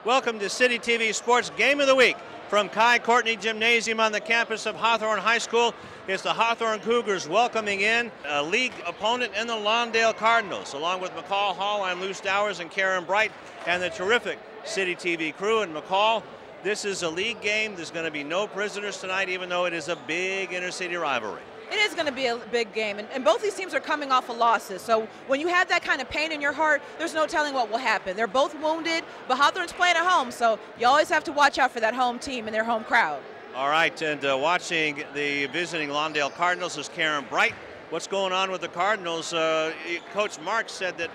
Welcome to City TV Sports Game of the Week from Kai Courtney Gymnasium on the campus of Hawthorne High School. It's the Hawthorne Cougars welcoming in a league opponent in the Lawndale Cardinals. Along with McCall Hall, I'm Lou Stowers and Karen Bright and the terrific City TV crew. And McCall, this is a league game. There's going to be no prisoners tonight, even though it is a big intercity rivalry. It is going to be a big game, and both these teams are coming off of losses. So when you have that kind of pain in your heart, there's no telling what will happen. They're both wounded, but Hawthorne's playing at home, so you always have to watch out for that home team and their home crowd. All right, and watching the visiting Lawndale Cardinals is Karen Bright. What's going on with the Cardinals? Coach Marks said that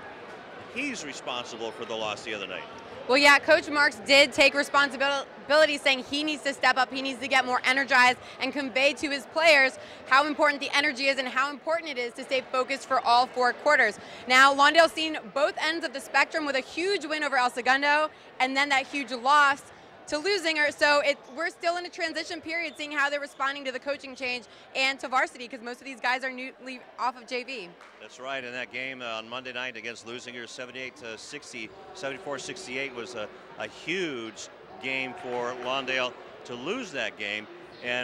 he's responsible for the loss the other night. Well, yeah, Coach Marks did take responsibility, saying he needs to step up, he needs to get more energized and convey to his players how important the energy is and how important it is to stay focused for all 4 quarters. Now, Lawndale's seen both ends of the spectrum with a huge win over El Segundo and then that huge loss to Lusinger, so we're still in a transition period, seeing how they're responding to the coaching change and to varsity, because most of these guys are newly off of JV. That's right, and that game on Monday night against Lusinger, 74-68 was a huge game for Lawndale to lose that game.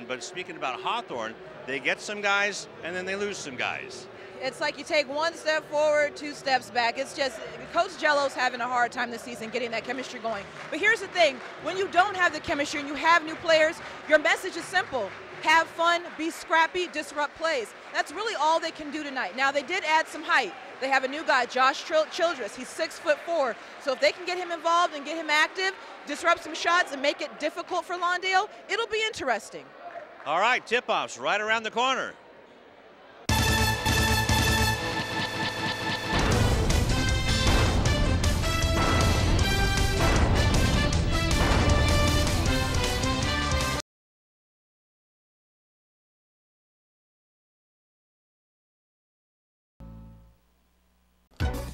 But speaking about Hawthorne, they get some guys and then they lose some guys. It's like you take 1 step forward, 2 steps back. It's just, Coach Jello's having a hard time this season getting that chemistry going. But here's the thing, when you don't have the chemistry and you have new players, your message is simple. Have fun, be scrappy, disrupt plays. That's really all they can do tonight. Now, they did add some height. They have a new guy, Josh Childress. He's 6'4". So if they can get him involved and get him active, disrupt some shots and make it difficult for Lawndale, it'll be interesting. All right, tip-offs right around the corner.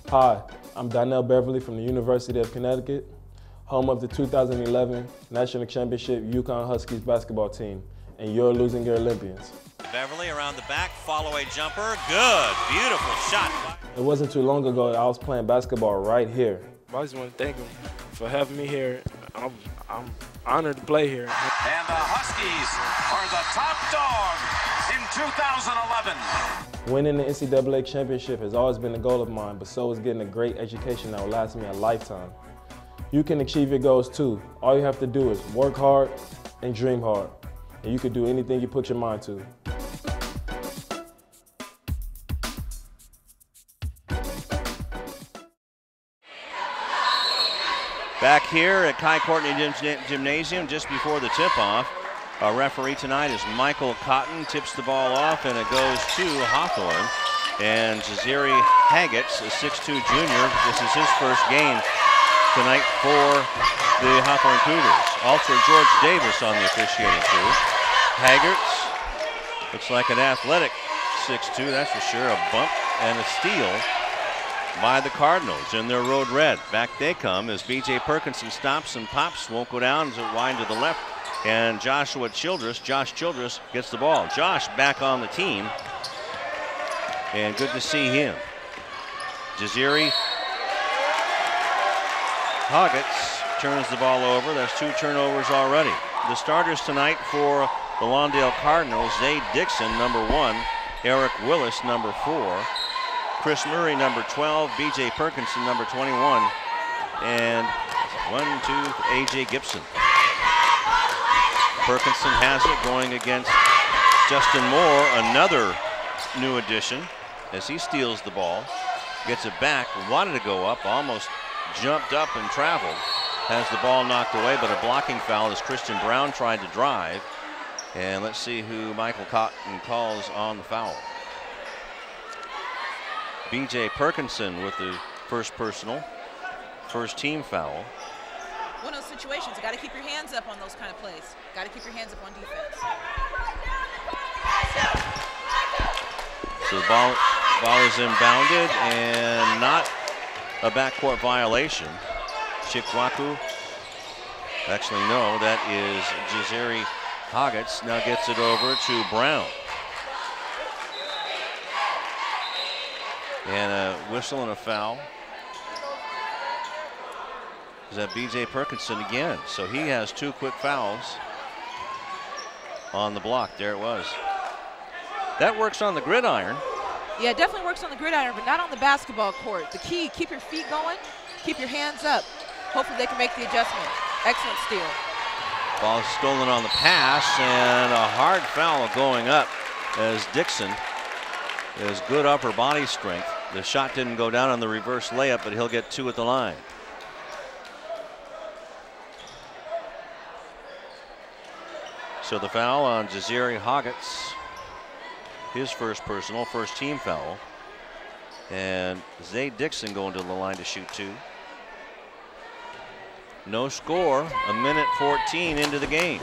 Hi, I'm Donnell Beverly from the University of Connecticut, home of the 2011 National Championship Yukon Huskies basketball team, and your Lusinger Olympians. Beverly around the back, follow-away jumper, good, beautiful shot. It wasn't too long ago that I was playing basketball right here. I just want to thank him for having me here. I'm honored to play here. And the Huskies are the top dog in 2011. Winning the NCAA championship has always been a goal of mine, but so is getting a great education that will last me a lifetime. You can achieve your goals too. All you have to do is work hard and dream hard, and you can do anything you put your mind to. Back here at Kai Courtney Gymnasium just before the tip-off, our referee tonight is Michael Cotton, tips the ball off, and it goes to Hawthorne. And Jaziri Haggetts, a 6'2" junior, this is his first game tonight for the Hawthorne Cougars. Also George Davis on the officiating crew. Haggetts looks like an athletic 6'2", that's for sure. A bump and a steal by the Cardinals in their road red. Back they come as B.J. Perkinson stops and pops, won't go down, as it wind to the left. And Josh Childress gets the ball. Josh back on the team, and good to see him. Jaziri Haggetts turns the ball over. There's 2 turnovers already. The starters tonight for the Lawndale Cardinals: Zay Dixon, number 1, Eric Willis, number 4, Chris Murray, number 12, B.J. Perkinson, number 21, and A.J. Gibson. Perkinson has it, going against Justin Moore, another new addition, as he steals the ball, gets it back, wanted to go up, almost jumped up and traveled, has the ball knocked away, but a blocking foul as Christian Brown tried to drive. And let's see who Michael Cotton calls on the foul. B.J. Perkinson with the first team foul. One of those situations, you got to keep your hands up on those kind of plays. Got to keep your hands up on defense. So the ball is inbounded and not a backcourt violation. Chikwaku, actually no, that is Jaziri Haggetts, now gets it over to Brown. And a whistle and a foul. is that B.J. Perkinson again. So he has 2 quick fouls on the block. There it was. That works on the gridiron. Yeah, it definitely works on the gridiron, but not on the basketball court. The key, keep your feet going, keep your hands up. Hopefully they can make the adjustment. Excellent steal. Ball is stolen on the pass, and a hard foul going up as Dixon has good upper body strength. The shot didn't go down on the reverse layup, but he'll get 2 at the line. So the foul on Jaziri Hoggets, his first personal, first team foul. And Zay Dixon going to the line to shoot 2. No score, 1:14 into the game.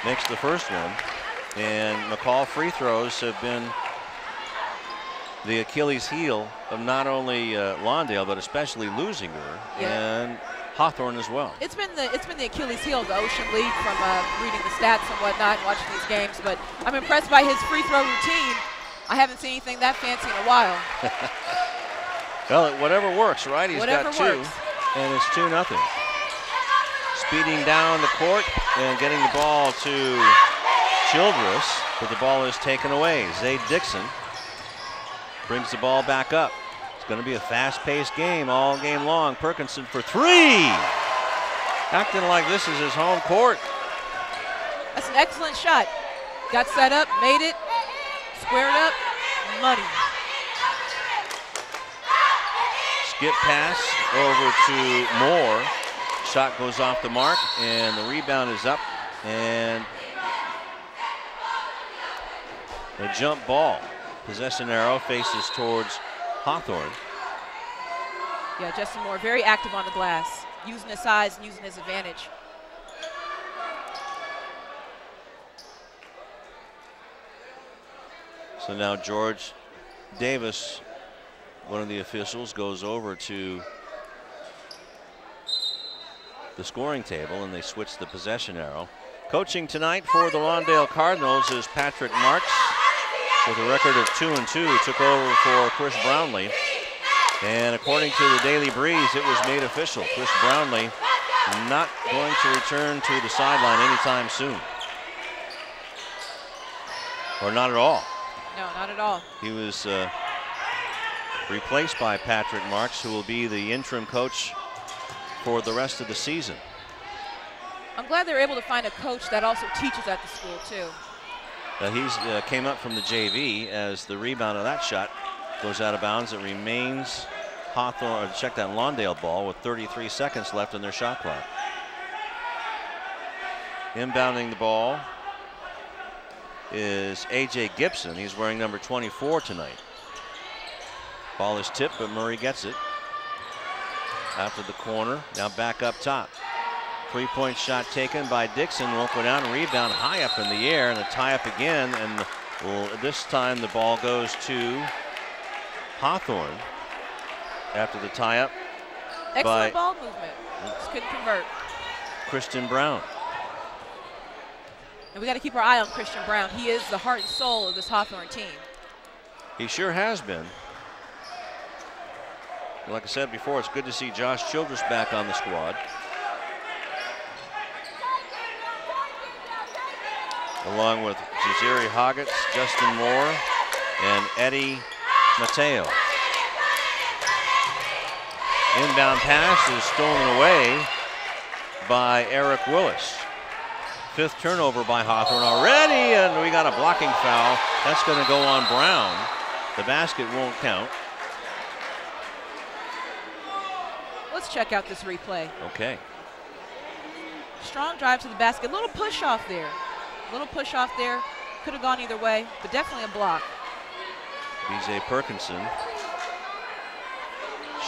Makes the first one. And McCall free throws have been the Achilles heel of not only Lawndale, but especially Lusinger and Hawthorne as well. It's been the Achilles heel of the Ocean League from reading the stats and whatnot and watching these games, but I'm impressed by his free throw routine. I haven't seen anything that fancy in a while. Well, whatever works, right? He's Whatever got 2, works. and it's 2-0. Speeding down the court and getting the ball to Childress, but the ball is taken away. Zay Dixon brings the ball back up. It's going to be a fast-paced game all game long. Perkinson for 3. Acting like this is his home court. That's an excellent shot. Got set up, made it, squared up, money. Skip pass over to Moore. Shot goes off the mark, and the rebound is up, and a jump ball. Possession arrow faces towards Hawthorne. Yeah, Justin Moore very active on the glass, using his size and using his advantage. So now George Davis, one of the officials, goes over to the scoring table, and they switch the possession arrow. Coaching tonight for the Lawndale Cardinals is Patrick Marks, with a record of 2-2, took over for Chris Brownlee. And according to the Daily Breeze, it was made official. Chris Brownlee not going to return to the sideline anytime soon. Or not at all. No, not at all. He was replaced by Patrick Marks, who will be the interim coach for the rest of the season. I'm glad they're able to find a coach that also teaches at the school, too. He's came up from the JV as the rebound of that shot goes out of bounds. It remains Hawthorne, or check that Lawndale ball with 33 seconds left on their shot clock. Inbounding the ball is A.J. Gibson. He's wearing number 24 tonight. Ball is tipped, but Murray gets it. After the corner, now back up top. 3-point shot taken by Dixon, won't go down. Rebound high up in the air, and a tie up again, and this time the ball goes to Hawthorne after the tie up. Excellent ball movement. Just couldn't convert. Christian Brown. And we got to keep our eye on Christian Brown. He is the heart and soul of this Hawthorne team. He sure has been. Like I said before, it's good to see Josh Childress back on the squad. Along with Jaziri Hoggets, Justin Moore, and Eddie Mateo. Inbound pass is stolen away by Eric Willis. 5th turnover by Hawthorne already, and we got a blocking foul. That's going to go on Brown. The basket won't count. Let's check out this replay. Okay. Strong drive to the basket. Little push off there. Little push off there. Could have gone either way, but definitely a block. B.J. Perkinson.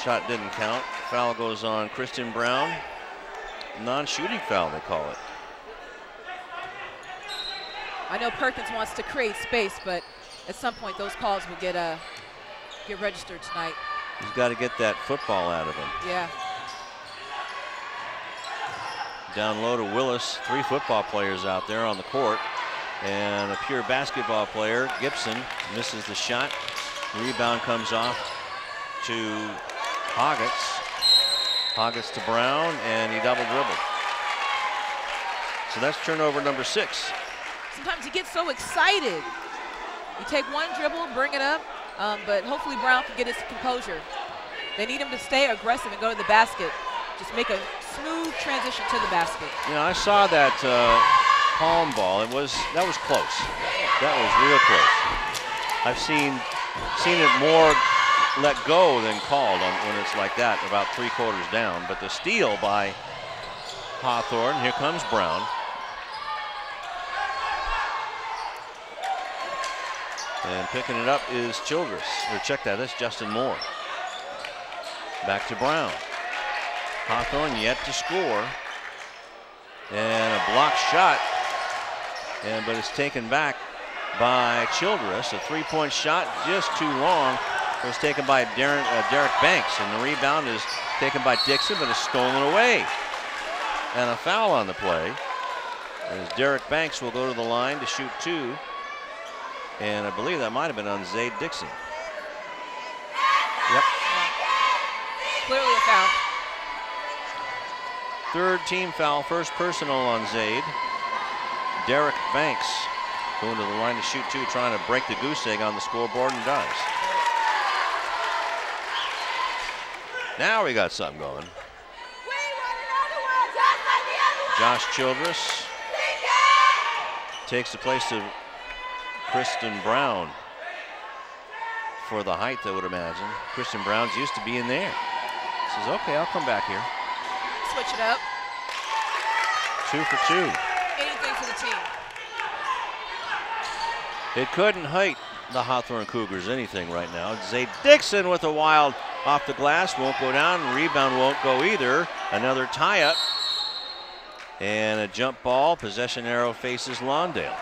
Shot didn't count. Foul goes on Christian Brown. Non-shooting foul, they call it. I know Perkins wants to create space, but at some point those calls will get registered tonight. He's got to get that football out of him. Yeah. Down low to Willis. 3 football players out there on the court. And a pure basketball player, Gibson, misses the shot. Rebound comes off to Hoggets. Hoggets to Brown, and he double dribbled. So that's turnover number 6. Sometimes you get so excited. You take one dribble, bring it up, but hopefully Brown can get his composure. They need him to stay aggressive and go to the basket. Just make a smooth transition to the basket. You know, I saw that palm ball. That was close. That was real close. I've seen it more let go than called when it's like that, about 3/4 down. But the steal by Hawthorne. Here comes Brown. And picking it up is Childress. Or check that, that's Justin Moore. Back to Brown. Hawthorne yet to score. And a blocked shot. But it's taken back by Childress. A 3-point shot, just too long. It was taken by Derek Banks. And the rebound is taken by Dixon, but is stolen away. And a foul on the play. As Derek Banks will go to the line to shoot 2. And I believe that might have been on Zade Dixon. Yep. Clearly a foul. 3rd team foul, first personal on Zade. Derek Banks going to the line to shoot 2, trying to break the goose egg on the scoreboard, and does. Now we got something going. Josh Childress takes the place of Kristen Brown for the height, I would imagine. Kristen Brown's used to being there. Says, okay, I'll come back here. Switch it up. 2 for 2. Anything for the team. It couldn't hurt the Hawthorne Cougars anything right now. Zay Dixon with a wild off the glass, won't go down. Rebound won't go either. Another tie-up. And a jump ball. Possession arrow faces Lawndale.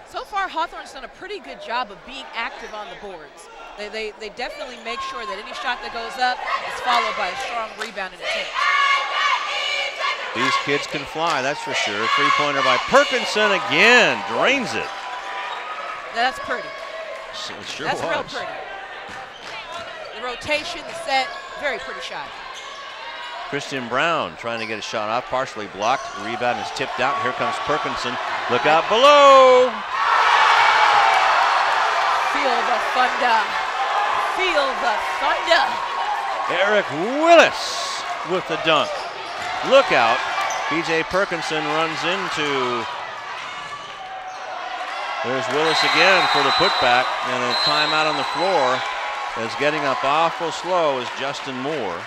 So far, Hawthorne's done a pretty good job of being active on the boards. They definitely make sure that any shot that goes up is followed by a strong rebound and attempt. These kids can fly, that's for sure. 3-pointer by Perkinson again, drains it. That's pretty. It sure That's was. real pretty. The rotation, the set, very pretty shot. Christian Brown trying to get a shot off, partially blocked. The rebound is tipped out. Here comes Perkinson. Look out below. Feel the thunder. Feel the thunder. Eric Willis with the dunk. Look out. BJ Perkinson runs into. There's Willis again for the putback, and a timeout on the floor. Is getting up awful slow is Justin Moore,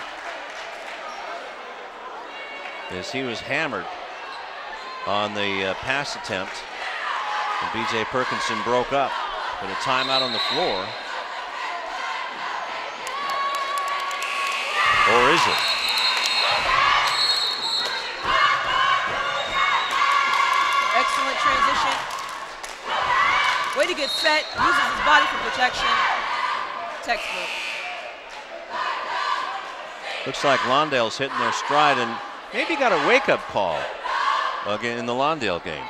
as he was hammered on the pass attempt. And BJ Perkinson broke up, but a timeout on the floor. Or is it? Excellent transition. Way to get set, uses his body for protection. Textbook. Looks like Lawndale's hitting their stride and maybe got a wake-up call again in the Lawndale game.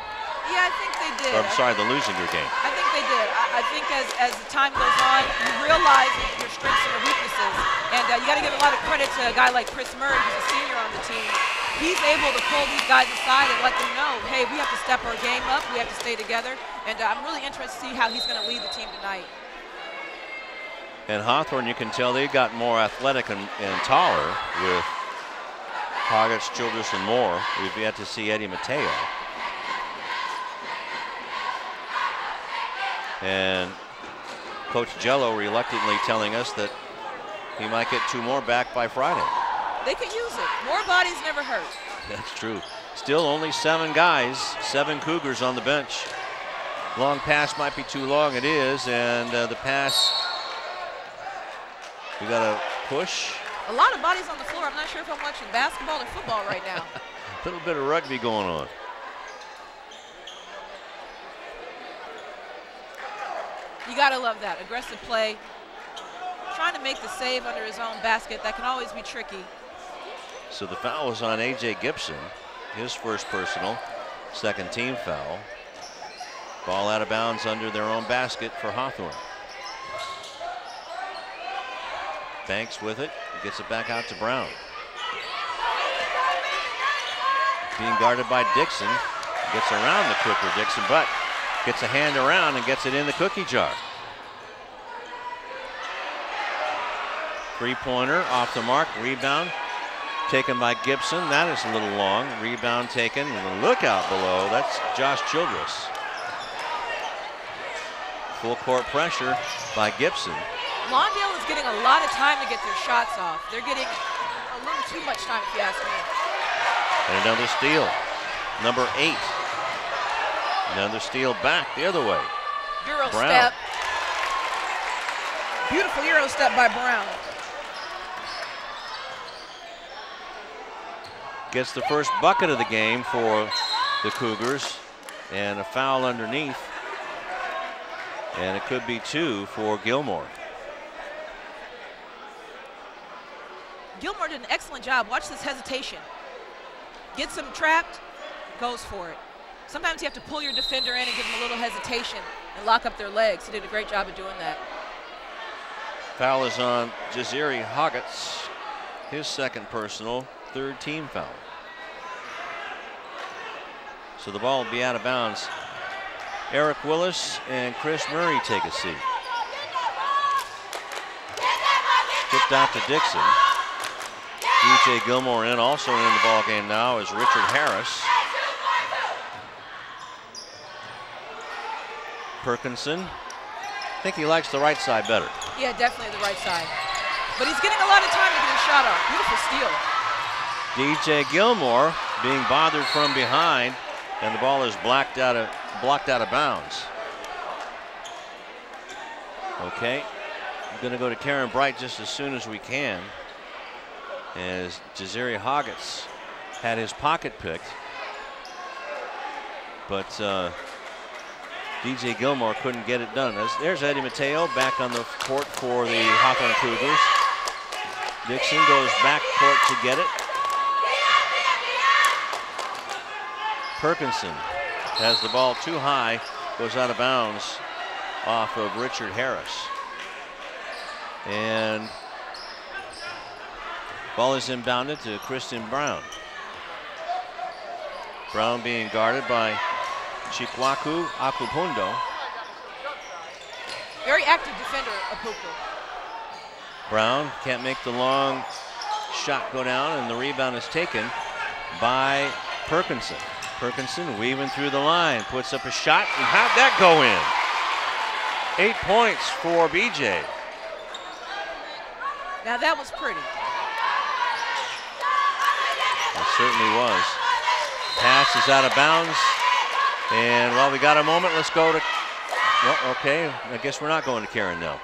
Yeah, I think they did. Or, I'm sorry, the Lusinger game. I think they did. I think as the time goes on, you realize your strengths and your weaknesses. And you got to give a lot of credit to a guy like Chris Murray, who's a senior on the team. He's able to pull these guys aside and let them know, hey, we have to step our game up. We have to stay together. And I'm really interested to see how he's going to lead the team tonight. And Hawthorne, you can tell they got more athletic and taller with Hoggets, Childress, and Moore. We've yet to see Eddie Mateo. And Coach Jello reluctantly telling us that he might get 2 more back by Friday. They can use it. More bodies never hurt. That's true. Still only 7 guys, 7 Cougars on the bench. Long pass might be too long, it is, and the pass, we got a push. A lot of bodies on the floor. I'm not sure if I'm watching basketball or football right now. A little bit of rugby going on. You got to love that. Aggressive play. Trying to make the save under his own basket. That can always be tricky. So the foul was on A.J. Gibson. His first personal. 2nd team foul. Ball out of bounds under their own basket for Hawthorne. Banks with it, gets it back out to Brown. Being guarded by Dixon. Gets around the quicker Dixon, but gets a hand around and gets it in the cookie jar. Three-pointer off the mark, rebound taken by Gibson. That is a little long. Rebound taken, and look out below. That's Josh Childress. Full court pressure by Gibson. Lawndale is getting a lot of time to get their shots off. They're getting a little too much time, if you ask me. And another steal. Number 8. Another steal back the other way. Euro Brown. step. Beautiful Euro step by Brown. Gets the first bucket of the game for the Cougars, and a foul underneath. And it could be 2 for Gilmore. Gilmore did an excellent job. Watch this hesitation. Gets him trapped, goes for it. Sometimes you have to pull your defender in and give them a little hesitation and lock up their legs. He did a great job of doing that. Foul is on Jaziri Hoggets, his second personal, third team foul. So the ball will be out of bounds. Eric Willis and Chris Murray take a seat. Tipped out to Dixon. DJ Gilmore in, also in the ball game now is Richard Harris. Perkinson. I think he likes the right side better. Yeah, definitely the right side. But he's getting a lot of time to get his shot off. Beautiful steal. DJ Gilmore being bothered from behind, and the ball is blocked out of bounds. Okay, I'm going to go to Karen Bright just as soon as we can, as Jaziri Hoggets had his pocket picked, but DJ Gilmore couldn't get it done. There's Eddie Mateo back on the court for the Hawthorne Cougars. Dixon goes back court to get it. Perkinson has the ball too high, goes out of bounds off of Richard Harris. And ball is inbounded to Kristen Brown. Brown being guarded by Chikwaku Akupundo. Very active defender, Apupu. Brown can't make the long shot go down, and the rebound is taken by Perkinson. Perkinson weaving through the line, puts up a shot, and how'd that go in? 8 points for BJ. Now that was pretty. It certainly was. Pass is out of bounds. And while we got a moment, let's go to, well, okay, I guess we're not going to Karen now.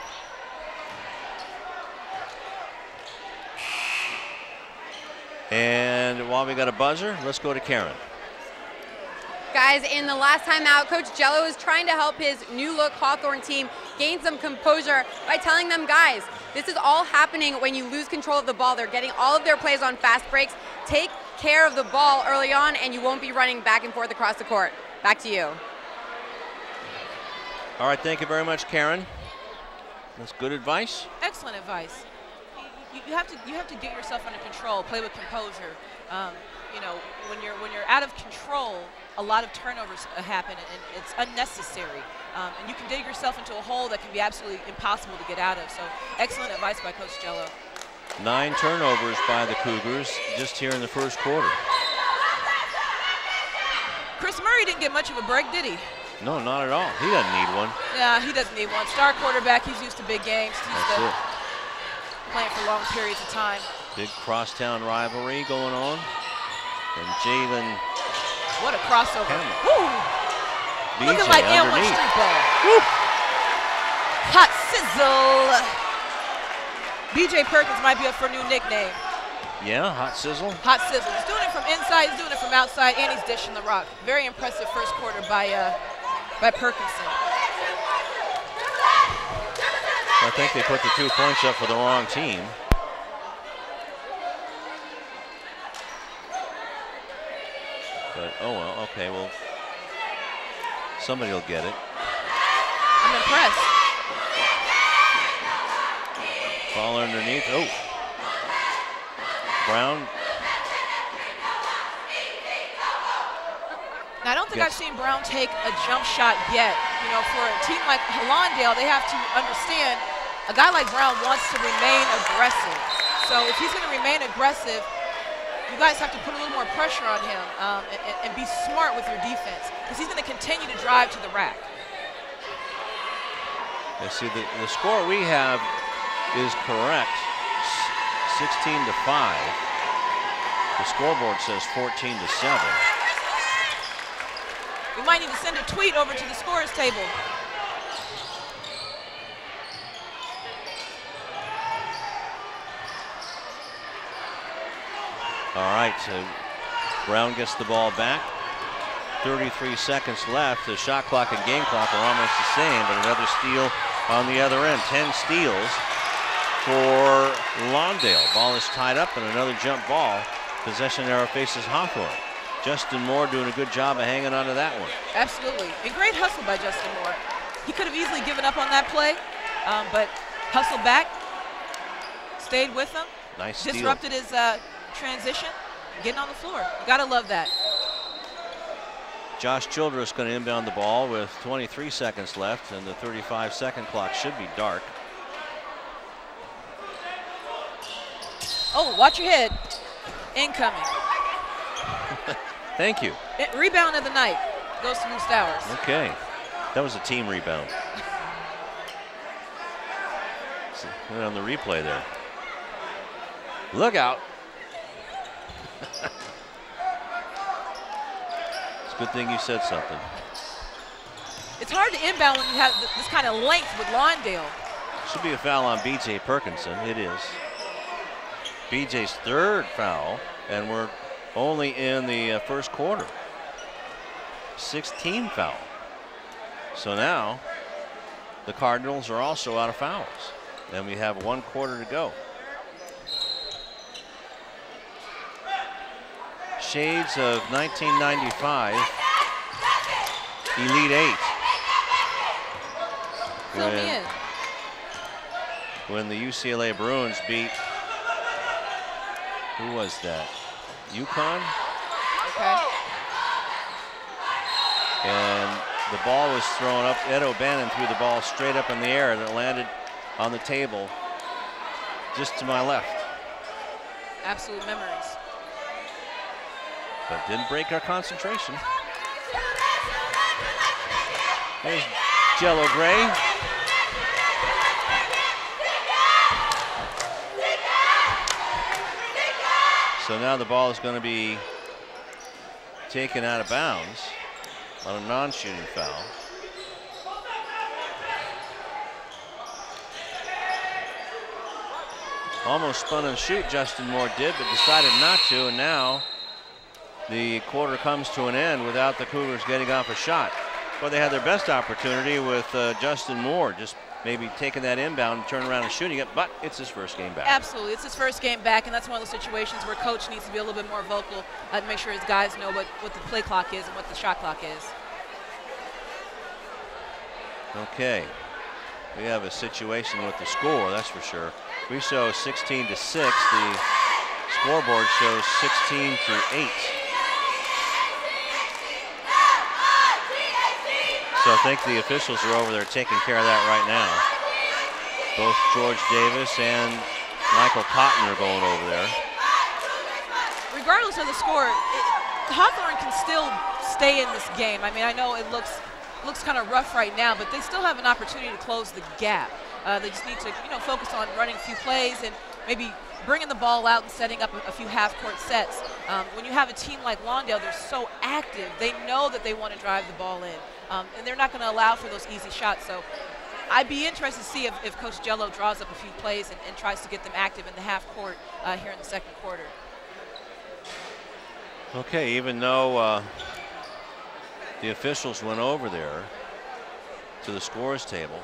And while we got a buzzer, let's go to Karen. Guys, in the last time out, Coach Jello is trying to help his new-look Hawthorne team gain some composure by telling them, guys, this is all happening when you lose control of the ball. They're getting all of their plays on fast breaks. Take care of the ball early on, and you won't be running back and forth across the court. Back to you. All right, thank you very much, Karen. That's good advice. Excellent advice. You have to get yourself under control. Play with composure. You know, when you're out of control, a lot of turnovers happen, and it's unnecessary. And you can dig yourself into a hole that can be absolutely impossible to get out of. So, excellent advice by Coach Jello. 9 turnovers by the Cougars just here in the first quarter. Chris Murray didn't get much of a break, did he? No, not at all. He doesn't need one. Yeah, he doesn't need one. Star quarterback, he's used to big games. That's it. Playing for long periods of time. Big crosstown rivalry going on. And Jalen. What a crossover. BJ looking like N1 underneath. street ball. Woo. Hot sizzle. BJ Perkins might be up for a new nickname. Yeah, hot sizzle. Hot sizzle. He's doing it from inside, he's doing it from outside, and he's dishing the rock. Very impressive first quarter by Perkinson. I think they put the 2 points up for the wrong team. But, oh well, okay, well, somebody will get it. I'm impressed. Ball underneath. Oh. Brown. Now, I don't think I've seen Brown take a jump shot yet. You know, for a team like Lawndale, they have to understand a guy like Brown wants to remain aggressive. So if he's going to remain aggressive, you guys have to put a little more pressure on him and be smart with your defense, because he's going to continue to drive to the rack. Yeah, see, the score we have is correct, 16-5. The scoreboard says 14-7. We might need to send a tweet over to the scorers table. All right, so Brown gets the ball back. 33 seconds left. The shot clock and game clock are almost the same, but another steal on the other end. 10 steals for Lawndale. Ball is tied up and another jump ball. Possession arrow faces Hawthorne. Justin Moore doing a good job of hanging on to that one. Absolutely, and great hustle by Justin Moore. He could have easily given up on that play, but hustled back, stayed with him. Nice steal. Disrupted his transition, getting on the floor. You gotta love that. Josh Childress going to inbound the ball with 23 seconds left, and the 35-second clock should be dark. Oh, watch your head. Incoming. Thank you. Rebound of the night goes to Moose Towers. Okay, that was a team rebound. On the replay there. Look out. It's a good thing you said something. It's hard to inbound when you have this kind of length with Lawndale. Should be a foul on B.J. Perkinson. It is. B.J.'s third foul, and we're only in the first quarter. 16 foul. So now the Cardinals are also out of fouls, and we have 1 quarter to go. Shades of 1995 Elite Eight. Fill me in. When the UCLA Bruins beat, who was that? UConn? Okay. And the ball was thrown up. Ed O'Bannon threw the ball straight up in the air, and it landed on the table just to my left. Absolute memories. But didn't break our concentration. There's Jello Gray. So now the ball is going to be taken out of bounds on a non-shooting foul. Almost spun and shoot, Justin Moore did, but decided not to, and now the quarter comes to an end without the Cougars getting off a shot. Well, they had their best opportunity with Justin Moore just maybe taking that inbound and turning around and shooting it, but it's his first game back. Absolutely, it's his first game back, and that's one of those situations where coach needs to be a little bit more vocal to make sure his guys know what the play clock is and what the shot clock is. Okay, we have a situation with the score, that's for sure. We show 16-6, the scoreboard shows 16-8. So I think the officials are over there taking care of that right now. Both George Davis and Michael Cotton are going over there. Regardless of the score, Hawthorne can still stay in this game. I mean, I know it looks kind of rough right now, but they still have an opportunity to close the gap. They just need to, focus on running a few plays and maybe bringing the ball out and setting up a few half-court sets. When you have a team like Lawndale, they're so active. They know that they want to drive the ball in, and they're not going to allow for those easy shots. So I'd be interested to see if Coach Jello draws up a few plays and tries to get them active in the half-court here in the second quarter. Okay, even though the officials went over there to the scores table,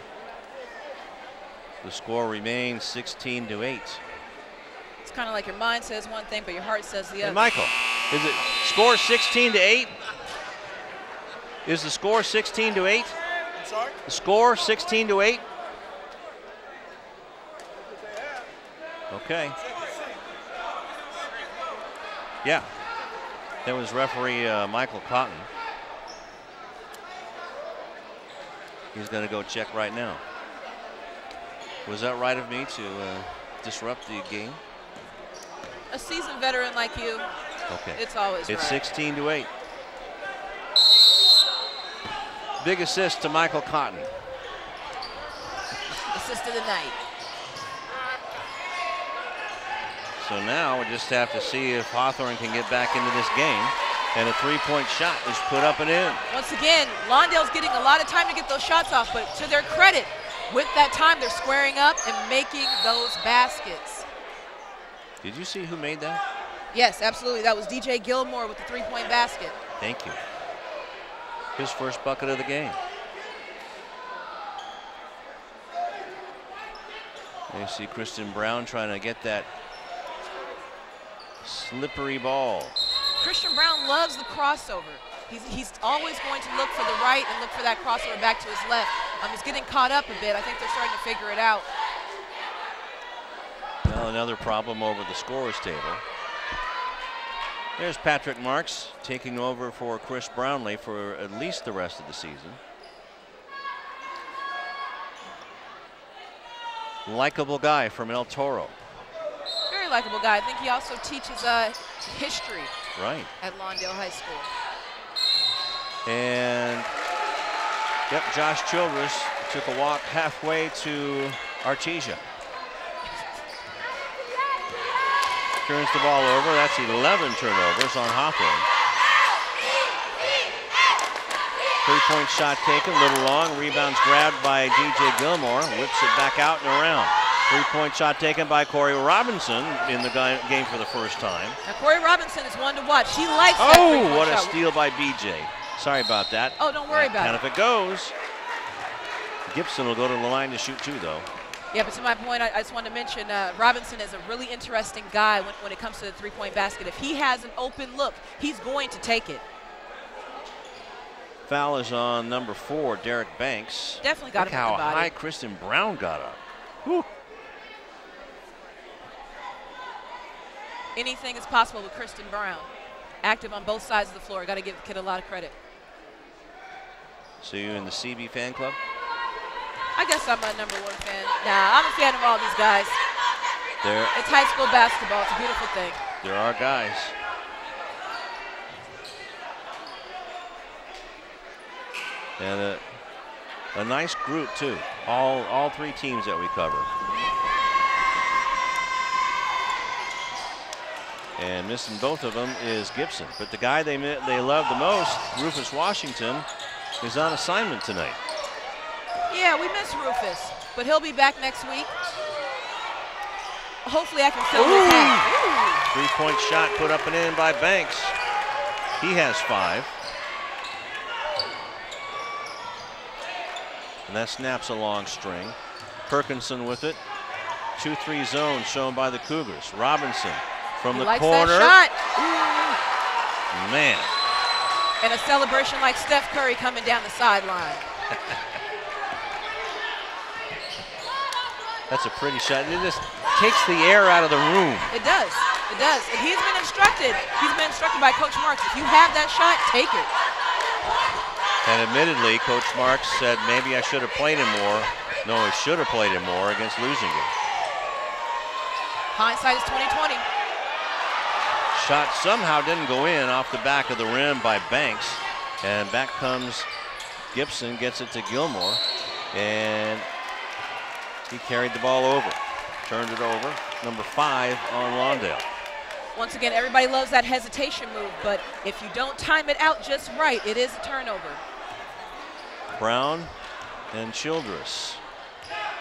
the score remains 16-8. It's kind of like your mind says one thing, but your heart says the other. Hey, Michael, is it score 16-8? Is the score 16-8? I'm sorry? The score 16-8? Okay. Yeah. That was referee Michael Cotton. He's going to go check right now. Was that right of me to disrupt the game? A seasoned veteran like you, okay. It's always It's right. 16-8. Big assist to Michael Cotton. Assist of the night. So now we just have to see if Hawthorne can get back into this game. And a three-point shot is put up and in. Once again, Lawndale's getting a lot of time to get those shots off, but to their credit, with that time, they're squaring up and making those baskets. Did you see who made that? Yes, absolutely. That was DJ Gilmore with the three-point basket. Thank you. His first bucket of the game. You see Kristen Brown trying to get that slippery ball. Christian Brown loves the crossover. He's always going to look for the right and look for that crossover back to his left. He's getting caught up a bit. I think they're starting to figure it out. Well, another problem over the scorers table. There's Patrick Marks taking over for Chris Brownlee for at least the rest of the season. Likeable guy from El Toro. Very likable guy. I think he also teaches history Right. at Lawndale High School. And yep, Josh Childress took a walk halfway to Artesia. Turns the ball over. That's 11 turnovers on Hawthorne. Three-point shot taken, a little long. Rebounds grabbed by DJ Gilmore. Whips it back out and around. Three-point shot taken by Corey Robinson in the game for the first time. Now, Corey Robinson is one to watch. He likes that three-point Oh, what a shot. steal by BJ. Sorry about that. Oh, don't worry about And it. if it goes, Gibson will go to the line to shoot two, though. Yeah, but to my point, I just wanted to mention Robinson is a really interesting guy when it comes to the three-point basket. If he has an open look, he's going to take it. Foul is on number 4, Derek Banks. Definitely got Look him in how the body. high Kristen Brown got up. Whew. Anything is possible with Kristen Brown. Active on both sides of the floor. Got to give the kid a lot of credit. So you in the CB fan club? I guess I'm a #1 fan. Nah, I'm a fan of all these guys. It's high school basketball. It's a beautiful thing. There are guys. And a nice group, too. All three teams that we cover. And missing both of them is Gibson. But the guy they love the most, Rufus Washington, is on assignment tonight. Yeah, we miss Rufus, but he'll be back next week. Hopefully I can fill his hat. Three-point shot put up and in by Banks. He has 5. And that snaps a long string. Perkinson with it. 2-3 zone shown by the Cougars. Robinson from the corner. That shot. Man. And a celebration like Steph Curry coming down the sideline. That's a pretty shot. It just takes the air out of the room. It does. It does. And he's been instructed. He's been instructed by Coach Marks. If you have that shot, take it. And admittedly, Coach Marks said maybe I should have played him more. No, he should have played him more against losing it. Hindsight is 20/20. Shot somehow didn't go in off the back of the rim by Banks. And back comes Gibson, gets it to Gilmore. And he carried the ball over. Turned it over. Number 5 on Lawndale. Once again, everybody loves that hesitation move, but if you don't time it out just right, it is a turnover. Brown and Childress.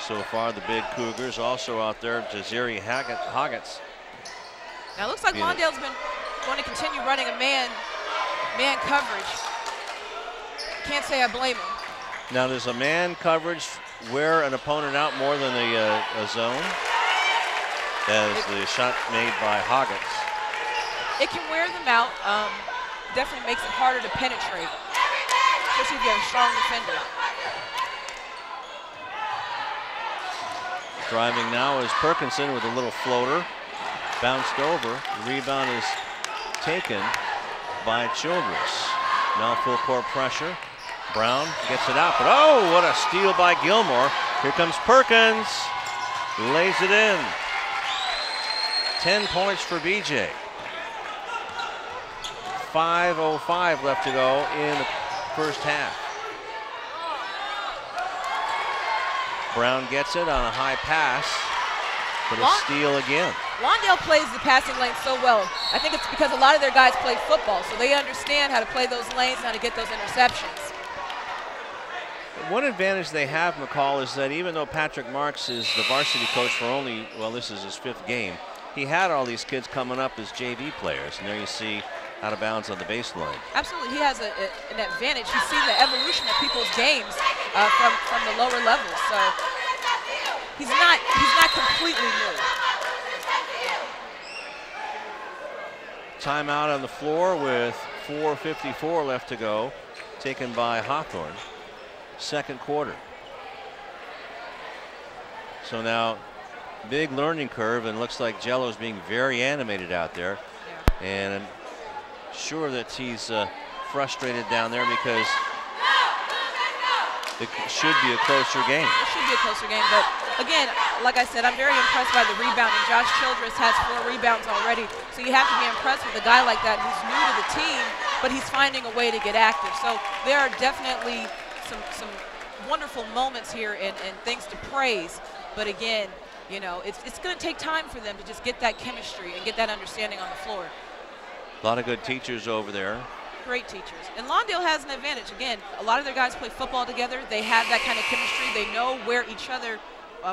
So far, the big Cougars also out there. Jaziri Hoggets. Now it looks like Lawndale's been going to continue running a man coverage. Can't say I blame him. Now does a man coverage wear an opponent out more than a zone? As the shot made by Hoggets. It can wear them out. Definitely makes it harder to penetrate, especially if you have a strong defender. Driving now is Perkinson with a little floater. Bounced over. The rebound is taken by Childress. Now full court pressure. Brown gets it out, but oh, what a steal by Gilmore. Here comes Perkins. Lays it in. 10 points for BJ. 5:05 left to go in the first half. Brown gets it on a high pass, but a steal again. Lawndale plays the passing lane so well. I think it's because a lot of their guys play football, so they understand how to play those lanes and how to get those interceptions. One advantage they have, McCall, is that even though Patrick Marks is the varsity coach for only, well, this is his 5th game, he had all these kids coming up as JV players, and there you see out of bounds on the baseline. Absolutely, he has an advantage. He's seen the evolution of people's games from the lower levels, so he's not completely new. Timeout on the floor with 4:54 left to go, taken by Hawthorne. Second quarter. So now, big learning curve, and looks like Jello's being very animated out there. Yeah. And I'm sure that he's frustrated down there because it should be a closer game. It should be a closer game, but again, like I said, I'm very impressed by the rebounding. Josh Childress has 4 rebounds already, so you have to be impressed with a guy like that who's new to the team, but he's finding a way to get active. So there are definitely some wonderful moments here and things to praise, but again, you know, it's going to take time for them to just get that chemistry and get that understanding on the floor. A lot of good teachers over there. Great teachers. And Lawndale has an advantage. Again, a lot of their guys play football together. They have that kind of chemistry. They know where each other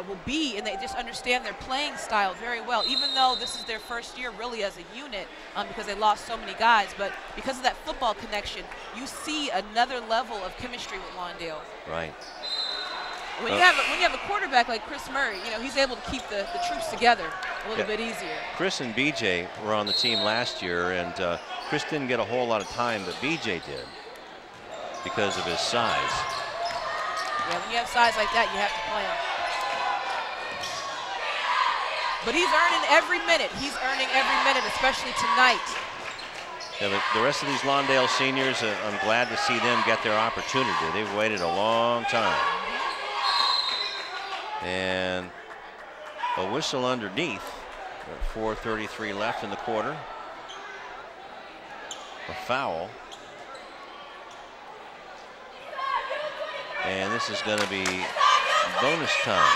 will be, and they just understand their playing style very well, even though this is their first year really as a unit because they lost so many guys. But because of that football connection, you see another level of chemistry with Lawndale. Right. When you have a quarterback like Chris Murray, you know, he's able to keep the troops together a little bit easier. Chris and BJ were on the team last year, and Chris didn't get a whole lot of time, but BJ did because of his size. Yeah, when you have size like that, you have to play him. But he's earning every minute. He's earning every minute, especially tonight. Yeah, but the rest of these Lawndale seniors, I'm glad to see them get their opportunity. They've waited a long time. And a whistle underneath. 4:33 left in the quarter. A foul. And this is going to be bonus time.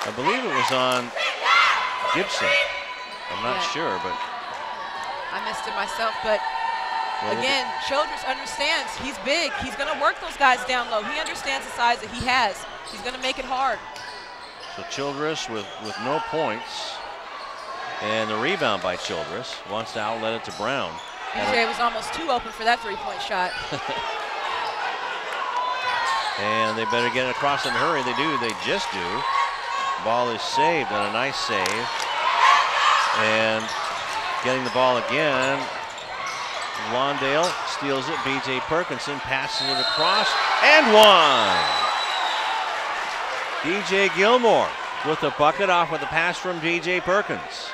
I believe it was on Gibson. I'm not sure, but I missed it myself, but again, Childress understands he's big. He's going to work those guys down low. He understands the size that he has. He's going to make it hard. So Childress with no points, and the rebound by Childress wants to outlet it to Brown. BJ was almost too open for that 3-point shot. And they better get it across in a hurry. They do. They just do. Ball is saved on a nice save. And getting the ball again. Lawndale steals it. BJ Perkinson passes it across and one. DJ Gilmore with the bucket off with a pass from BJ Perkins.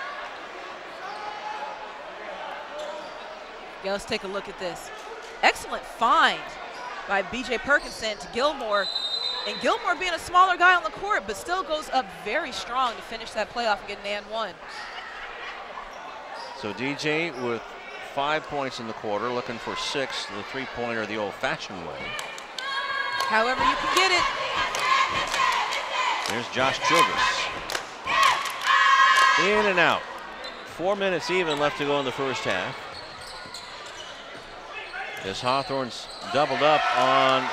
Yeah, let's take a look at this. Excellent find by BJ Perkinson to Gilmore. And Gilmore being a smaller guy on the court, but still goes up very strong to finish that playoff and get an and one. So DJ with 5 points in the quarter, looking for 6, the 3-pointer the old-fashioned way. However you can get it. There's Josh Childress. In and out. 4 minutes even left to go in the first half. As Hawthorne's doubled up on,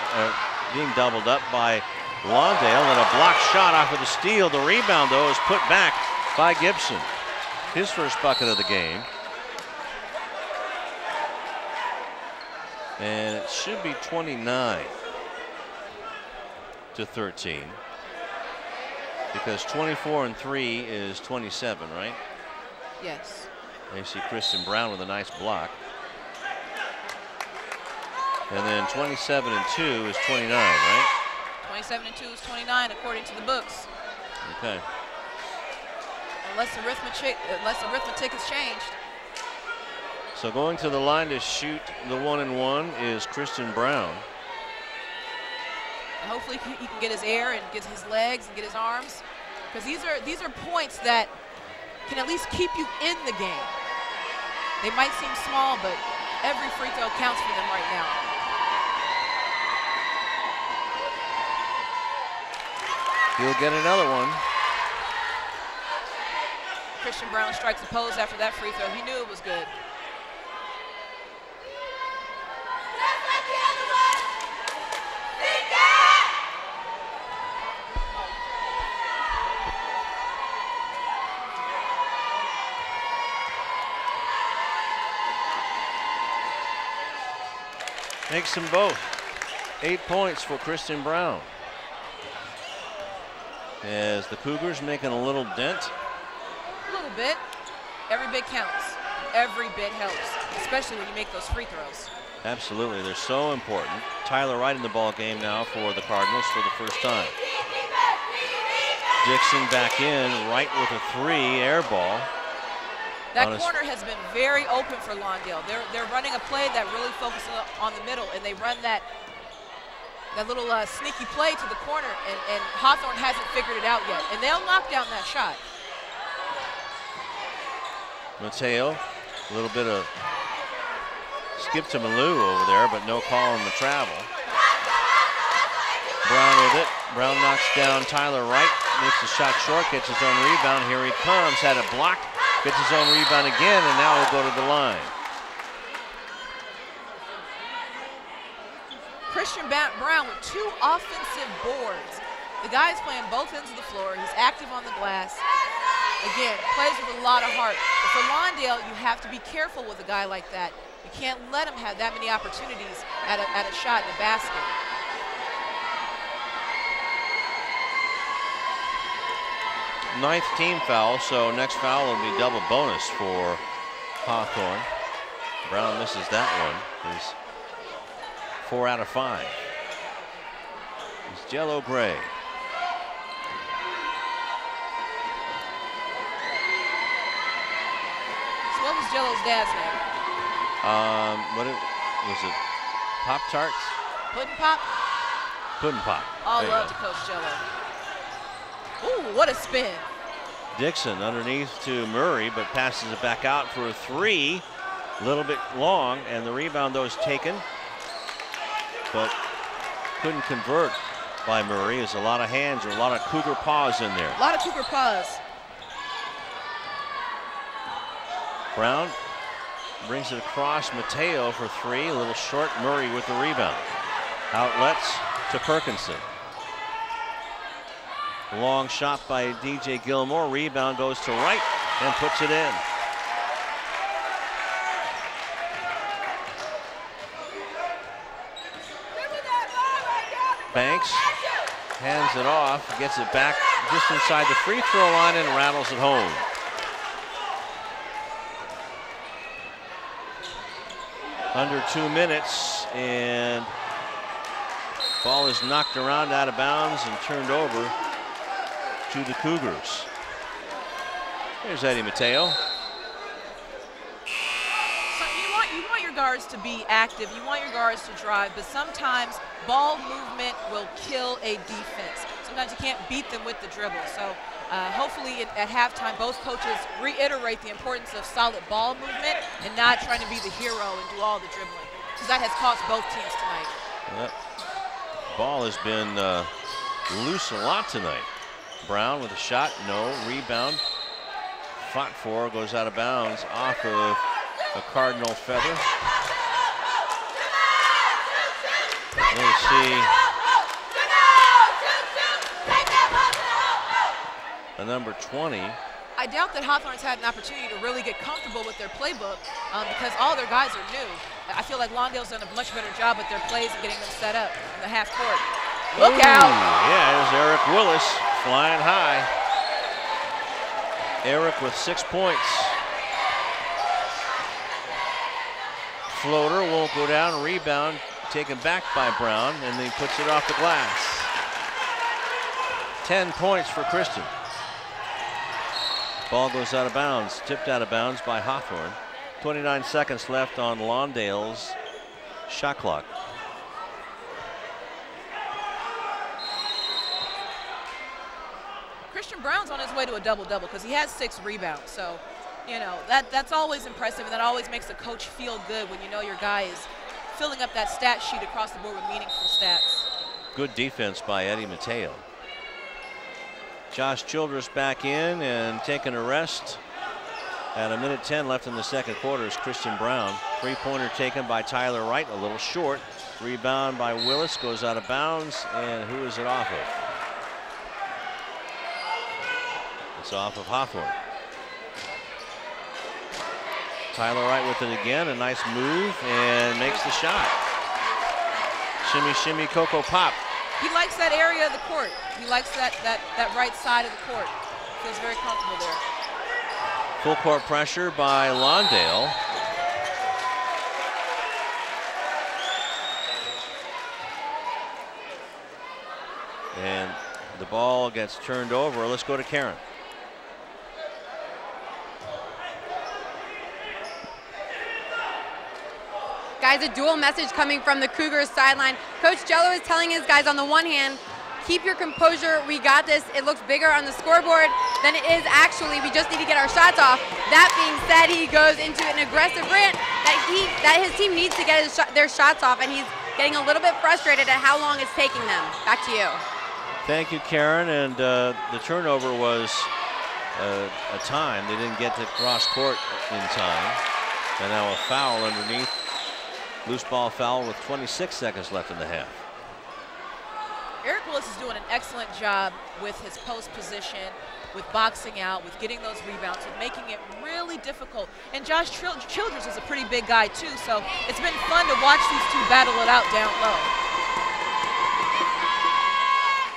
being doubled up by Lawndale, and a blocked shot off of the steal. The rebound, though, is put back by Gibson. His first bucket of the game. And it should be 29 to 13. Because 24 and 3 is 27, right? Yes. There you see Kristen Brown with a nice block. And then 27 and 2 is 29, right? 27 and 2 is 29 according to the books. Okay. Unless arithmetic has changed. So going to the line to shoot the 1-and-1 is Christian Brown. And hopefully he can get his air and get his legs and get his arms, because these are points that can at least keep you in the game. They might seem small, but every free throw counts for them right now. He'll get another one. Christian Brown strikes a pose after that free throw. He knew it was good. Makes them both. 8 points for Christian Brown. As the Cougars making a little dent. A little bit. Every bit counts. Every bit helps, especially when you make those free throws. Absolutely, they're so important. Tyler Wright in the ball game now for the Cardinals for the first time. Dixon back in, Wright with a 3 air ball. That corner has been very open for Lawndale. They're running a play that really focuses on the middle, and they run that little sneaky play to the corner, and Hawthorne hasn't figured it out yet, and they'll knock down that shot. Mateo, a little bit of skip to Malou over there, but no call on the travel. Brown with it. Brown knocks down Tyler Wright, makes the shot short, gets his own rebound. Here he comes, had it blocked, gets his own rebound again, and now he'll go to the line. Christian Brown with 2 offensive boards. The guy is playing both ends of the floor. He's active on the glass. Again, plays with a lot of heart. But for Lawndale, you have to be careful with a guy like that. You can't let him have that many opportunities at a shot in the basket. Ninth team foul, so next foul will be double bonus for Hawthorne. Brown misses that one. He's 4 out of 5. It's Jello Gray. So what was Jello's dad's name? Was it Pop-Tarts? Puddin' Pop? Puddin' Pop. All love to Coach Jello. Ooh, what a spin. Dixon underneath to Murray, but passes it back out for a 3. A little bit long, and the rebound, though, is taken. But couldn't convert by Murray. There's a lot of hands, or a lot of Cougar paws in there. A lot of Cougar paws. Brown brings it across Mateo for 3. A little short. Murray with the rebound. Outlets to Perkinson. Long shot by DJ Gilmore. Rebound goes to Wright and puts it in. Banks hands it off, gets it back just inside the free throw line and rattles it home. Under 2 minutes, and ball is knocked around out of bounds and turned over to the Cougars. There's Eddie Mateo. So you want your guards to be active. You want your guards to drive, but sometimes ball movement will kill a defense. Sometimes you can't beat them with the dribble. So hopefully at halftime, both coaches reiterate the importance of solid ball movement and not trying to be the hero and do all the dribbling, because that has cost both teams tonight. That ball has been loose a lot tonight. Brown with a shot, no. Rebound, fought for, goes out of bounds off of a Cardinal feather. Let's see. A number 20. I doubt that Hawthorne's had an opportunity to really get comfortable with their playbook because all their guys are new. I feel like Lawndale's done a much better job with their plays and getting them set up in the half court. Look out! Yeah, there's Eric Willis flying high. Eric with 6 points. Floater won't go down. Rebound taken back by Brown, and he puts it off the glass. 10 points for Christian. Ball goes out of bounds, tipped out of bounds by Hawthorne. 29 seconds left on Lawndale's shot clock. Christian Brown's on his way to a double-double because he has 6 rebounds. So, you know, that's always impressive, and that always makes the coach feel good when you know your guy is filling up that stat sheet across the board with meaningful stats. Good defense by Eddie Mateo. Josh Childress back in and taking a rest. At 1:10 left in the second quarter is Christian Brown. Three-pointer taken by Tyler Wright, a little short. Rebound by Willis, goes out of bounds, and who is it off of? It's off of Hawthorne. Tyler Wright with it again, a nice move, and makes the shot. Shimmy, shimmy, Coco Pop. He likes that area of the court. He likes that right side of the court. Feels very comfortable there. Full court pressure by Lawndale. And the ball gets turned over. Let's go to Karen. Guys, a dual message coming from the Cougars sideline. Coach Jello is telling his guys on the one hand, keep your composure, we got this. It looks bigger on the scoreboard than it is actually. We just need to get our shots off. That being said, he goes into an aggressive rant that his team needs to get their shots off, and he's getting a little bit frustrated at how long it's taking them. Back to you. Thank you, Karen. And the turnover was a time. They didn't get to cross court in time. And now a foul underneath. Loose ball foul with 26 seconds left in the half. Eric Willis is doing an excellent job with his post position, with boxing out, with getting those rebounds, with making it really difficult. And Josh Childress is a pretty big guy too, so it's been fun to watch these two battle it out down low.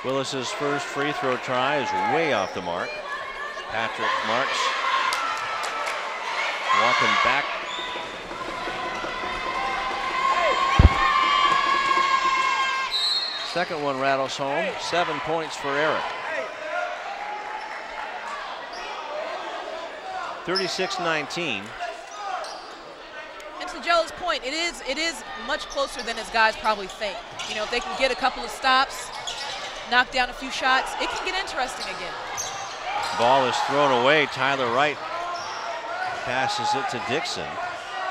Willis's first free throw try is way off the mark. Patrick Marks walking back. Second one rattles home. 7 points for Eric. 36-19. And to Joe's point, it is much closer than his guys probably think. You know, if they can get a couple of stops, knock down a few shots, it can get interesting again. Ball is thrown away. Tyler Wright passes it to Dixon.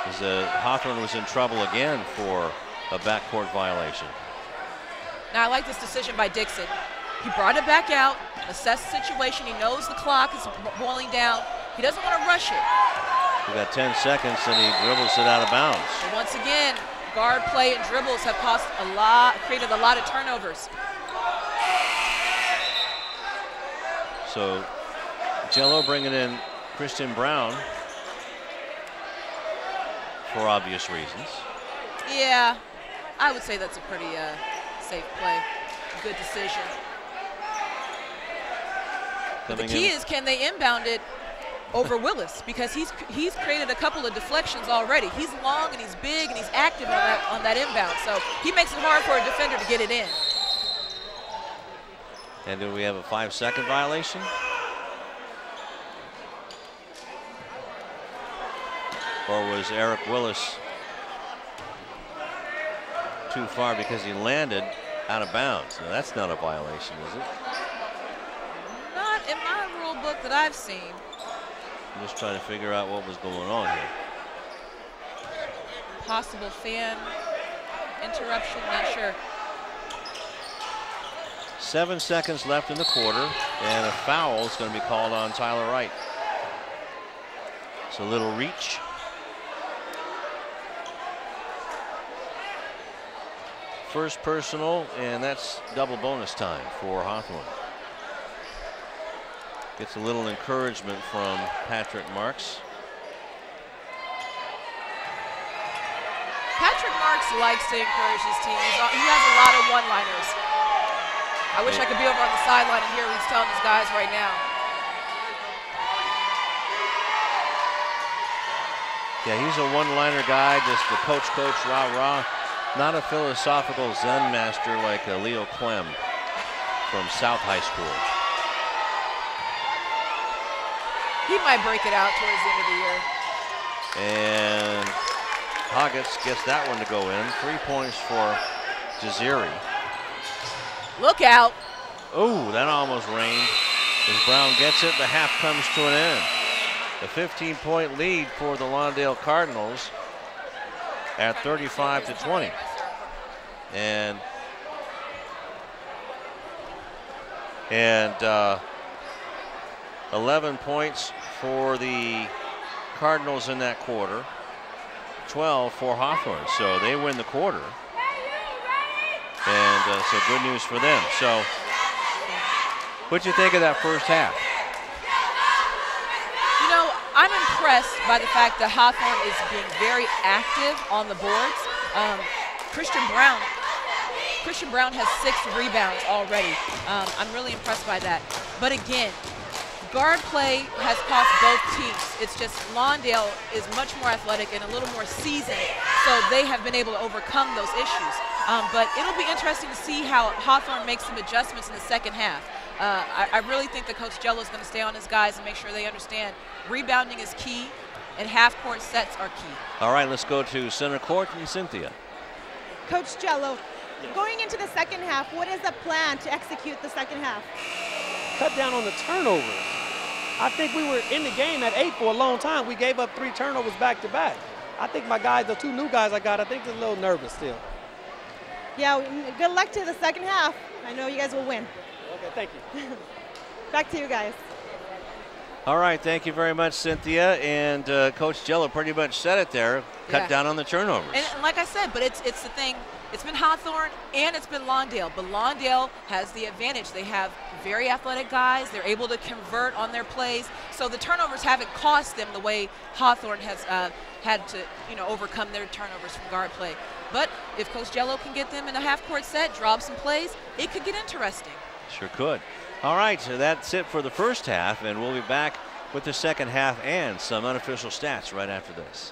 As Hawthorne was in trouble again for a backcourt violation. Now, I like this decision by Dixon. He brought it back out, assessed the situation. He knows the clock is boiling down. He doesn't want to rush it. We got 10 seconds, and he dribbles it out of bounds. And once again, guard play and dribbles have cost a lot, created a lot of turnovers. So, Jello bringing in Christian Brown for obvious reasons. Yeah, I would say that's a pretty safe play. Good decision. But the key is, can they inbound it over Willis? Because he's created a couple of deflections already. He's long and he's big and he's active on that inbound. So he makes it hard for a defender to get it in. And do we have a 5-second violation? Or was Eric Willis too far because he landed out of bounds? Now, that's not a violation, is it? Not in my rule book that I've seen. I'm just trying to figure out what was going on here. Possible fan interruption, not sure. 7 seconds left in the quarter, and a foul is going to be called on Tyler Wright. It's a little reach. First personal, and that's double bonus time for Hawthorne. Gets a little encouragement from Patrick Marks. Patrick Marks likes to encourage his team. He has a lot of one-liners. I wish I could be over on the sideline and hear what he's telling his guys right now. Yeah, he's a one-liner guy, just the coach, rah-rah. Not a philosophical Zen master like Leo Clem from South High School. He might break it out towards the end of the year. And Hoggets gets that one to go in. 3 points for Jaziri. Look out. Oh, that almost rained. As Brown gets it, the half comes to an end. A 15-point lead for the Lawndale Cardinals at 35-20. And 11 points for the Cardinals in that quarter, 12 for Hawthorne. So they win the quarter. And so good news for them. So what'd you think of that first half? You know, I'm impressed by the fact that Hawthorne is being very active on the boards. Christian Brown has 6 rebounds already. I'm really impressed by that. But again, guard play has cost both teams. It's just Lawndale is much more athletic and a little more seasoned, so they have been able to overcome those issues. But it'll be interesting to see how Hawthorne makes some adjustments in the second half. I really think that Coach Jello is going to stay on his guys and make sure they understand rebounding is key and half-court sets are key. All right, let's go to center court and Cynthia. Coach Jello, going into the second half, what is the plan to execute the second half? Cut down on the turnovers. I think we were in the game at 8 for a long time. We gave up 3 turnovers back to back. I think my guys, the 2 new guys I got, I think they're a little nervous still. Yeah, good luck to the second half. I know you guys will win. Okay, thank you. Back to you guys. All right, thank you very much, Cynthia. And Coach Jello pretty much said it there. Cut down on the turnovers. And like I said, but it's the thing. It's been Hawthorne and it's been Lawndale, but Lawndale has the advantage. They have very athletic guys. They're able to convert on their plays. So the turnovers haven't cost them the way Hawthorne has had to, overcome their turnovers from guard play. But if Coach Jello can get them in a half-court set, draw up some plays, it could get interesting. Sure could. All right, so that's it for the first half, and we'll be back with the second half and some unofficial stats right after this.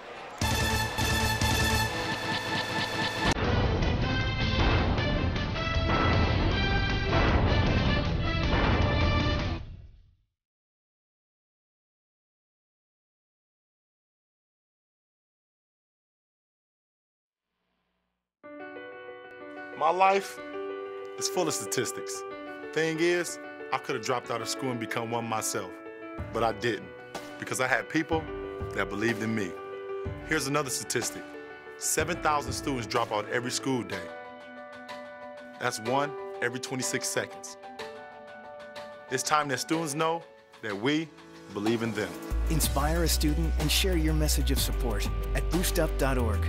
My life is full of statistics. Thing is, I could have dropped out of school and become one myself, but I didn't because I had people that believed in me. Here's another statistic. 7,000 students drop out every school day. That's 1 every 26 seconds. It's time that students know that we believe in them. Inspire a student and share your message of support at boostup.org.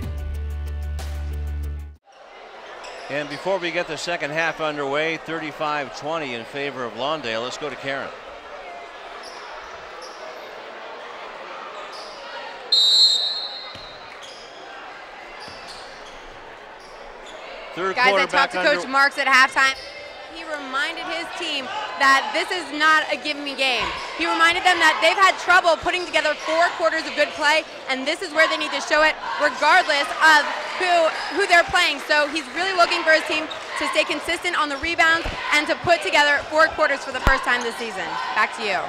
And before we get the second half underway, 35-20 in favor of Lawndale. Let's go to Karen. Third Guys, quarter I talked to Coach Marks at halftime. He reminded his team that this is not a give-me game. He reminded them that they've had trouble putting together 4 quarters of good play, and this is where they need to show it regardless of who they're playing. So he's really looking for his team to stay consistent on the rebounds and to put together 4 quarters for the first time this season. Back to you.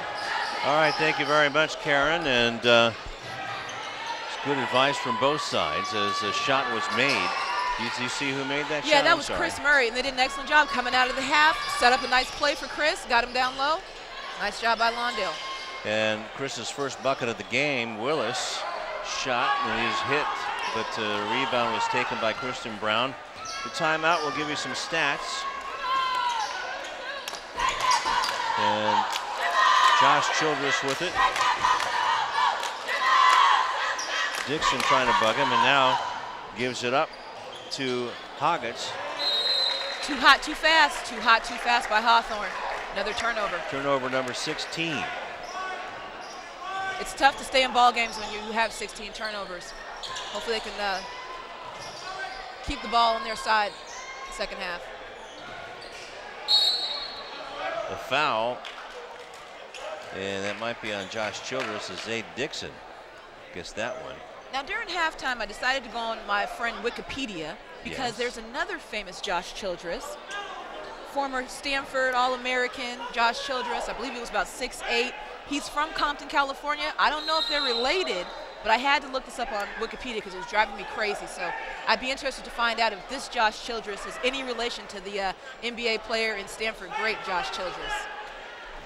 All right, thank you very much, Karen. And it's good advice from both sides as a shot was made. Did you see who made that shot? Yeah, that was Chris Murray, and they did an excellent job coming out of the half, set up a nice play for Chris, got him down low. Nice job by Lawndale. And Chris's first bucket of the game, Willis shot and he's hit, but the rebound was taken by Kristen Brown. The timeout will give you some stats. And Josh Childress with it. Dixon trying to bug him, and now gives it up to Hoggets. Too hot, too fast. Too hot, too fast by Hawthorne. Another turnover. Turnover number 16. It's tough to stay in ball games when you have 16 turnovers. Hopefully they can keep the ball on their side second half. The foul, and that might be on Josh Childress as Zay Dixon gets that one. Now during halftime, I decided to go on my friend Wikipedia because Yes. there's another famous Josh Childress, former Stanford All-American Josh Childress. I believe he was about 6'8". He's from Compton, California. I don't know if they're related, but I had to look this up on Wikipedia because it was driving me crazy. So I'd be interested to find out if this Josh Childress has any relation to the NBA player in Stanford, great Josh Childress.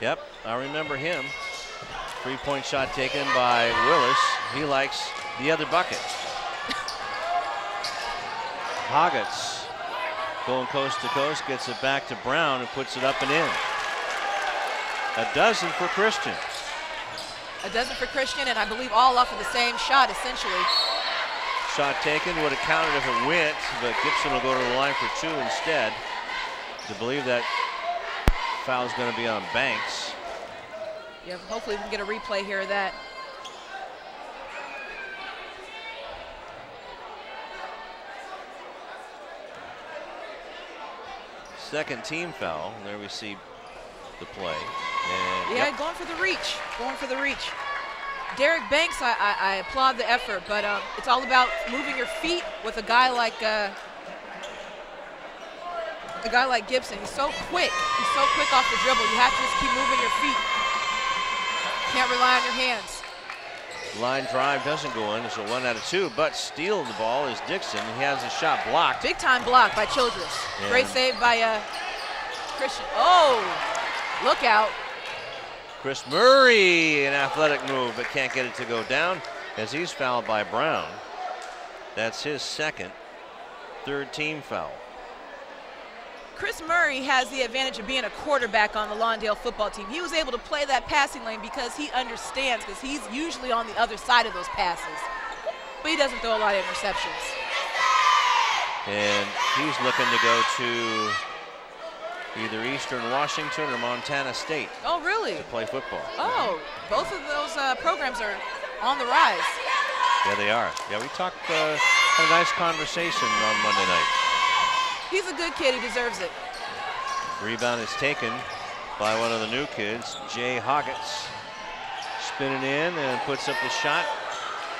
Yep, I remember him. 3-point shot taken by Willis. He likes the other bucket. Hoggets going coast to coast, gets it back to Brown and puts it up and in. A dozen for Christian. A dozen for Christian, and I believe all off of the same shot, essentially. Shot taken, would have counted if it went, but Gibson will go to the line for 2 instead. To believe that foul is going to be on Banks. Yeah, hopefully we can get a replay here of that. Second team foul. There we see the play. And yeah, going for the reach. Going for the reach. Derek Banks, I applaud the effort, but it's all about moving your feet with a guy like Gibson. He's so quick. He's so quick off the dribble. You have to just keep moving your feet. Can't rely on your hands. Line drive doesn't go in. It's a 1 out of 2, but stealing the ball is Dixon. He has a shot blocked. Big time block by Childress. And great save by Christian. Oh, look out. Chris Murray, an athletic move, but can't get it to go down as he's fouled by Brown. That's his second, third team foul. Chris Murray has the advantage of being a quarterback on the Lawndale football team. He was able to play that passing lane because he understands, because he's usually on the other side of those passes. But he doesn't throw a lot of interceptions. And he's looking to go to either Eastern Washington or Montana State. Oh, really? To play football. Oh, both of those programs are on the rise. Yeah, they are. Yeah, we talked, had a nice conversation on Monday night. He's a good kid. He deserves it. Rebound is taken by one of the new kids, Jay Hoggets. Spinning in and puts up the shot.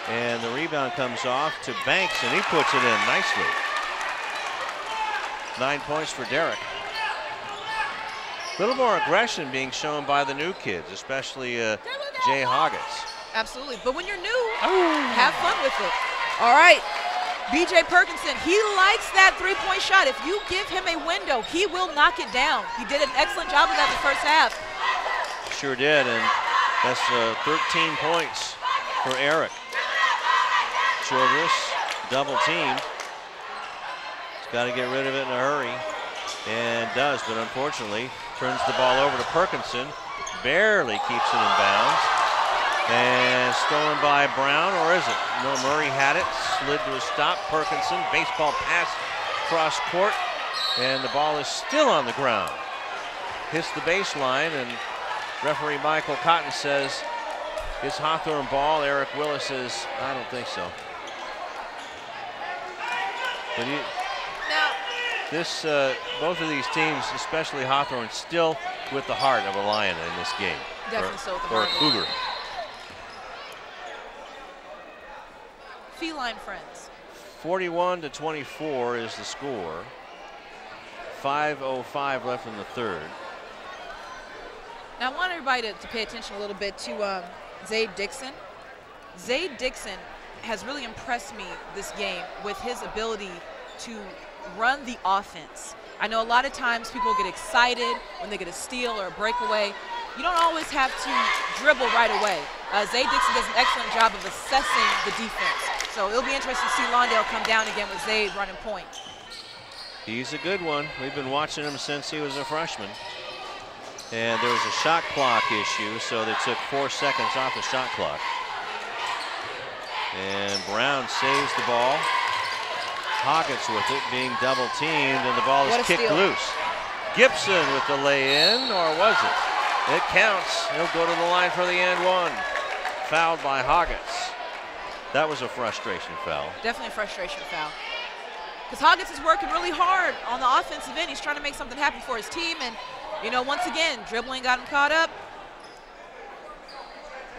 And the rebound comes off to Banks, and he puts it in nicely. 9 points for Derek. A little more aggression being shown by the new kids, especially Jay Hoggets. Absolutely. But when you're new, have fun with it. All right. B.J. Perkinson, he likes that three-point shot. If you give him a window, he will knock it down. He did an excellent job of that in the first half. Sure did, and that's 13 points for Eric. Childress, double teamed. He's got to get rid of it in a hurry, and does, but unfortunately turns the ball over to Perkinson. Barely keeps it in bounds. And stolen by Brown, or is it? No, Murray had it, slid to a stop. Perkinson, baseball pass cross court, and the ball is still on the ground. Hits the baseline, and referee Michael Cotton says it's Hawthorne ball. Eric Willis says, I don't think so. But both of these teams, especially Hawthorne, still with the heart of a Lion in this game. Definitely so with the or a heart. Cougar. Feline friends. 41-24 is the score. 5:05 left in the third. Now I want everybody to pay attention a little bit to Zayd Dixon. Zayd Dixon has really impressed me this game with his ability to run the offense. I know a lot of times people get excited when they get a steal or a breakaway. You don't always have to dribble right away. Zayd Dixon does an excellent job of assessing the defense. So it'll be interesting to see Lawndale come down again with Zayd running point. He's a good one. We've been watching him since he was a freshman. And there was a shot clock issue, so they took 4 seconds off the shot clock. And Brown saves the ball. Hoggets with it, being double teamed, and the ball is kicked loose. Gibson with the lay-in, or was it? It counts. He'll go to the line for the and one. Fouled by Hoggets. That was a frustration foul. Definitely a frustration foul. Because Hoggets is working really hard on the offensive end. He's trying to make something happen for his team, and you know, once again, dribbling got him caught up.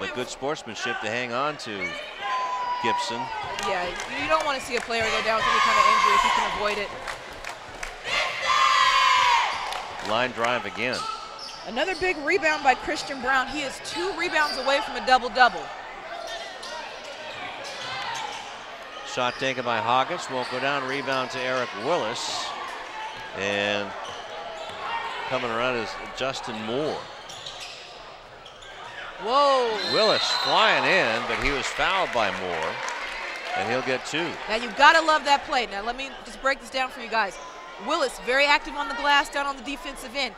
But good sportsmanship to hang on to Gibson. Yeah, you don't want to see a player go down with any kind of injury if you can avoid it. Line drive again. Another big rebound by Christian Brown. He is 2 rebounds away from a double-double. Shot taken by Hoggins. Won't go down. Rebound to Eric Willis. And coming around is Justin Moore. Whoa. Willis flying in, but he was fouled by Moore. And he'll get 2. Now, you've got to love that play. Now, let me just break this down for you guys. Willis, very active on the glass, down on the defensive end.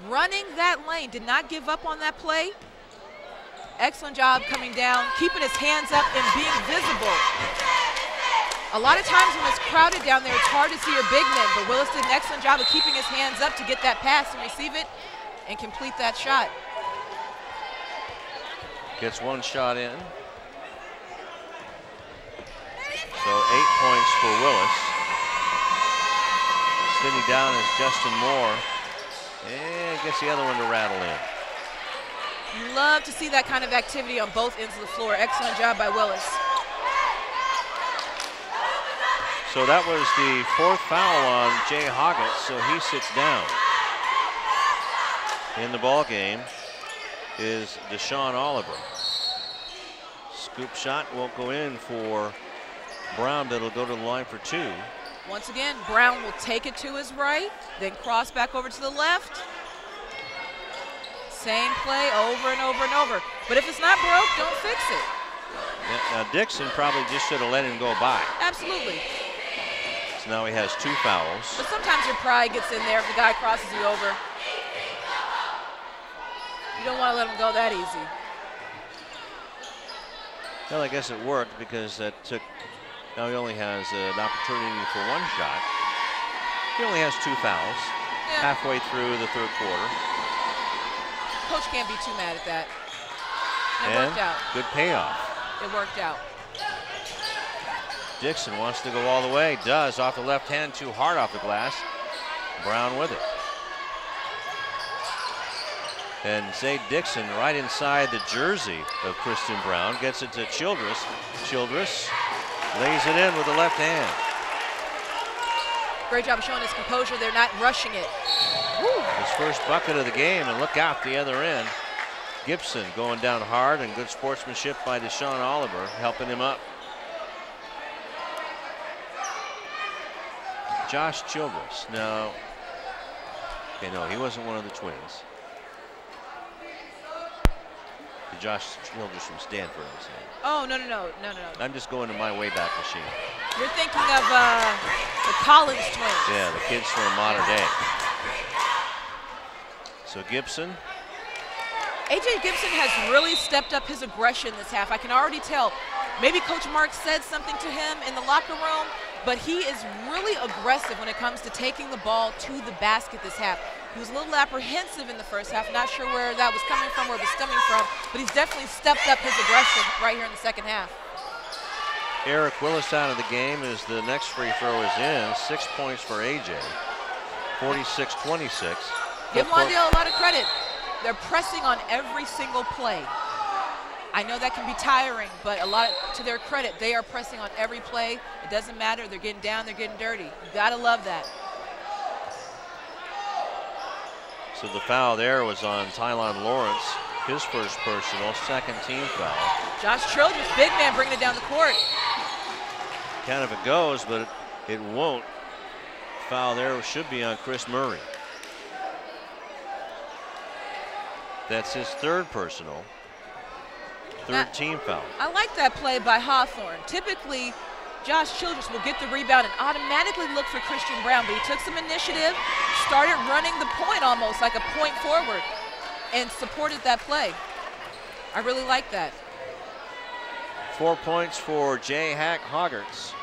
Running that lane, did not give up on that play. Excellent job coming down, keeping his hands up and being visible. A lot of times when it's crowded down there, it's hard to see your big men, but Willis did an excellent job of keeping his hands up to get that pass and receive it and complete that shot. Gets 1 shot in. So 8 points for Willis. Sitting down is Justin Moore. And gets the other one to rattle in. You love to see that kind of activity on both ends of the floor. Excellent job by Willis. So that was the 4th foul on Jay Hoggett, so he sits down. In the ball game is Deshaun Oliver. Scoop shot won't go in for Brown, but it'll go to the line for 2. Once again, Brown will take it to his right, then cross back over to the left. Same play over and over and over. But if it's not broke, don't fix it. Now Dixon probably just should have let him go by. Absolutely. So now he has 2 fouls. But sometimes your pride gets in there if the guy crosses you over. You don't want to let him go that easy. Well, I guess it worked because that took, now he only has an opportunity for 1 shot. He only has 2 fouls halfway through the 3rd quarter. Coach can't be too mad at that. It And worked out. good payoff. It worked out. Dixon wants to go all the way. Does off the left hand, too hard off the glass. Brown with it. And Zay Dixon right inside the jersey of Christian Brown. Gets it to Childress. Childress lays it in with the left hand. Great job of showing his composure. They're not rushing it. Woo. His first bucket of the game, and look out the other end. Gibson going down hard, and good sportsmanship by Deshaun Oliver helping him up. Josh Childress. No. Okay, no, he wasn't one of the twins. Josh Childress from Stanford, I'm saying. Oh, no. I'm just going to my Wayback Machine. You're thinking of the Collins twins. Yeah, the kids from modern day. So Gibson. A.J. Gibson has really stepped up his aggression this half. I can already tell. Maybe Coach Mark said something to him in the locker room, but he is really aggressive when it comes to taking the ball to the basket this half. He was a little apprehensive in the first half, not sure where that was coming from, where it was stemming from, but he's definitely stepped up his aggression right here in the second half. Eric Willis out of the game as the next free throw is in. 6 points for A.J. 46-26. Give Lawndale a lot of credit. They're pressing on every single play. I know that can be tiring, but a lot to their credit, they are pressing on every play. It doesn't matter. They're getting down. They're getting dirty. You got to love that. So the foul there was on Tylon Lawrence, his first personal, 2nd team foul. Josh Childress, big man, bringing it down the court. Kind of it goes, but it won't. Foul there should be on Chris Murray. That's his 3rd personal, 3rd team foul. I like that play by Hawthorne. Typically, Josh Childress will get the rebound and automatically look for Christian Brown, but he took some initiative, started running the point almost like a point forward, and supported that play. I really like that. 4 points for Jay Hoggerts.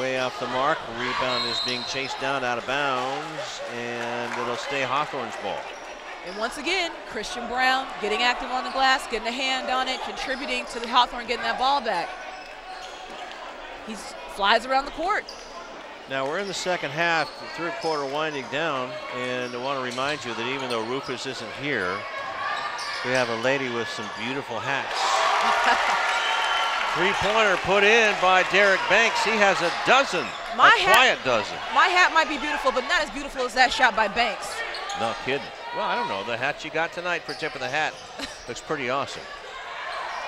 Way off the mark. Rebound is being chased down out of bounds, and it'll stay Hawthorne's ball. And once again, Christian Brown getting active on the glass, getting a hand on it, contributing to the Hawthorne getting that ball back. He flies around the court. Now we're in the second half, the third quarter winding down, and I want to remind you that even though Rufus isn't here, we have a lady with some beautiful hats. Three-pointer put in by Derek Banks. He has a dozen, quiet dozen. My hat might be beautiful, but not as beautiful as that shot by Banks. No kidding. Well, I don't know. The hat you got tonight for tip of the hat looks pretty awesome.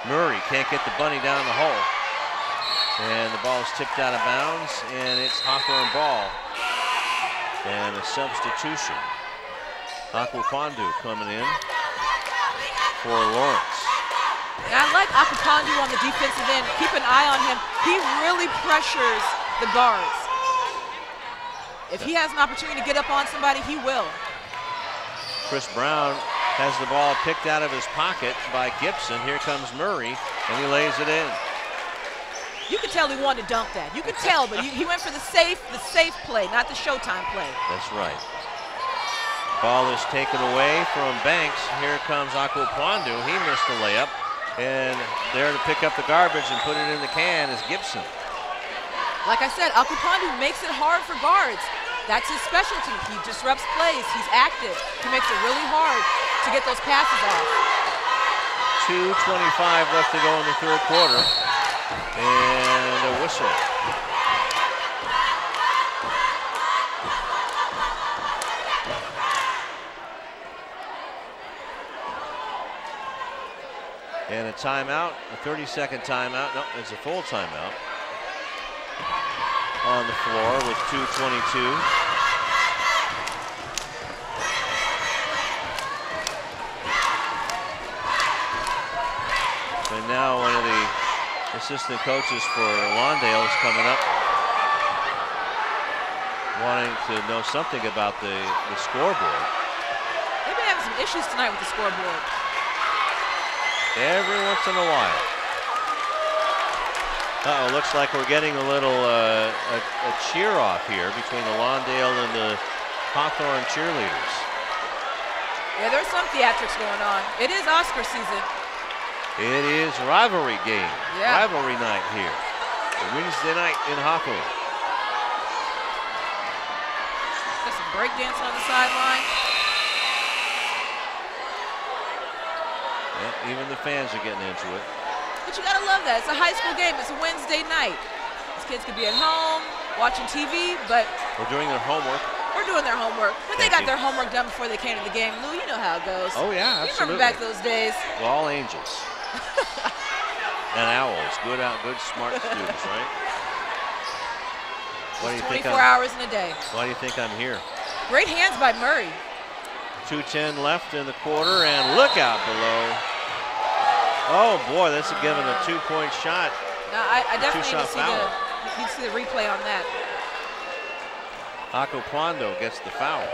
Murray can't get the bunny down the hole. And the ball is tipped out of bounds, and it's Hawthorne ball. And a substitution. Akupandu coming in for Lawrence. Now, I like Akupandu on the defensive end. Keep an eye on him. He really pressures the guards. If he has an opportunity to get up on somebody, he will. Chris Brown has the ball picked out of his pocket by Gibson. Here comes Murray, and he lays it in. You could tell he wanted to dunk that. You could tell, but he went for the safe play, not the showtime play. That's right. Ball is taken away from Banks. Here comes Akupandu. He missed the layup. And there to pick up the garbage and put it in the can is Gibson. Like I said, Akupandu makes it hard for guards. That's his specialty. He disrupts plays. He's active. He makes it really hard to get those passes off. 2:25 left to go in the third quarter. And a whistle. And a timeout, a 30-second timeout. No, it's a full timeout. On the floor with 2:22. And now one of the assistant coaches for Lawndale is coming up, wanting to know something about the scoreboard. They've been having some issues tonight with the scoreboard. Every once in a while. Uh-oh, looks like we're getting a little a cheer off here between the Lawndale and the Hawthorne cheerleaders. Yeah, there's some theatrics going on. It is Oscar season. It is rivalry game, yeah. Rivalry night here. Wednesday night in Hawthorne. Got some breakdancing on the sideline. Yeah, even the fans are getting into it. But you gotta love that. It's a high school game. It's a Wednesday night. These kids could be at home watching TV, but we're doing their homework. We're doing their homework. But they got their homework done before they came to the game. Lou, you know how it goes. Oh yeah, absolutely. You remember back those days. Well, all angels. And owls, good smart students, right? Why do you 24 hours in a day. Why do you think I'm here? Great hands by Murray. 2:10 left in the quarter, and look out below. Oh boy, that's given a 2-point shot. No, I definitely need to see the replay on that. Akupandu gets the foul.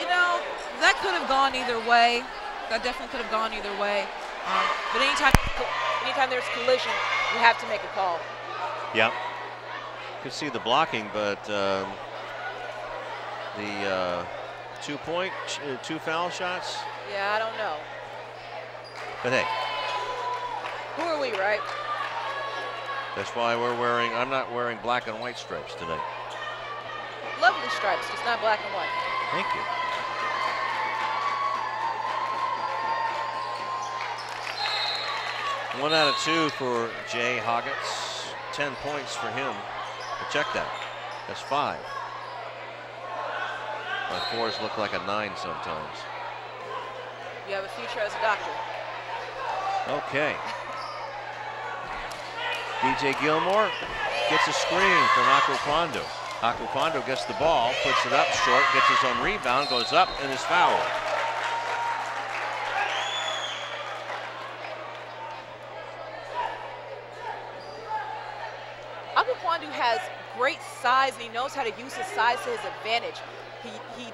You know, that could have gone either way. That definitely could have gone either way. But anytime there's collision, you have to make a call. Yep. Could see the blocking, but the 2 foul shots. Yeah, I don't know. But hey. Who are we, right? That's why I'm not wearing black and white stripes today. Lovely stripes, just not black and white. Thank you. One out of 2 for Jay Hoggets. 10 points for him. But check that. That's 5. My 4s look like a 9 sometimes. You have a future as a doctor. Okay. DJ Gilmore gets a screen from Akupandu. Akupandu gets the ball, puts it up short, gets his own rebound, goes up, and is fouled. Akupandu has great size, and he knows how to use his size to his advantage. He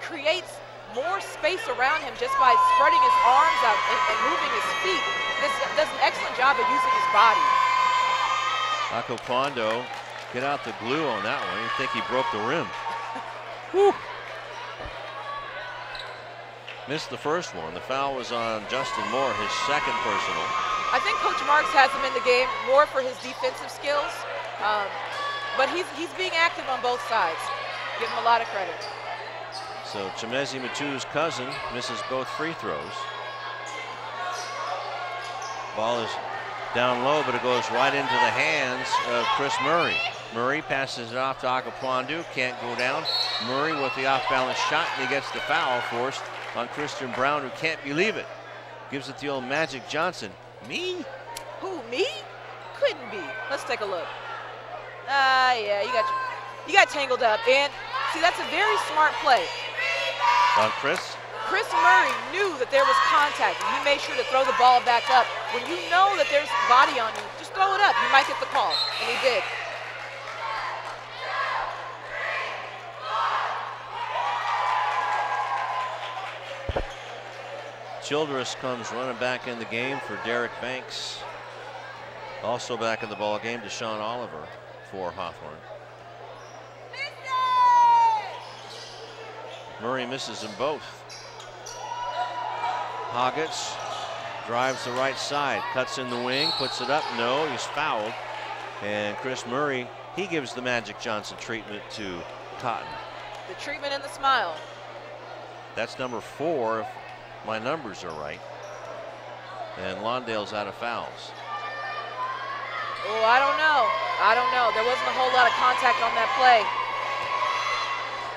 creates more space around him just by spreading his arms out and moving his feet. This does an excellent job of using his body. Akupandu, get out the glue on that one. You think he broke the rim. Whew. Missed the first one. The foul was on Justin Moore, his second personal. I think Coach Marks has him in the game more for his defensive skills. But he's being active on both sides. Give him a lot of credit. So Chimezi Matu's cousin misses both free throws. Ball is down low, but it goes right into the hands of Chris Murray. Murray passes it off to Akakwandu, can't go down. Murray with the off-balance shot, and he gets the foul forced on Christian Brown, who can't believe it. Gives it to the old Magic Johnson. Me? Who, me? Couldn't be. Let's take a look. Yeah, you got tangled up. And see, that's a very smart play. On Chris? Chris Murray knew that there was contact, and he made sure to throw the ball back up. When you know that there's body on you, just throw it up. You might get the call, and he did. Childress comes running back in the game for Derek Banks. Also back in the ball game, Deshaun Oliver for Hawthorne. Murray misses them both. Hoggets drives the right side, cuts in the wing, puts it up. No, he's fouled. And Chris Murray, he gives the Magic Johnson treatment to Cotton. The treatment and the smile. That's number 4, if my numbers are right. And Lawndale's out of fouls. Oh, I don't know. I don't know. There wasn't a whole lot of contact on that play.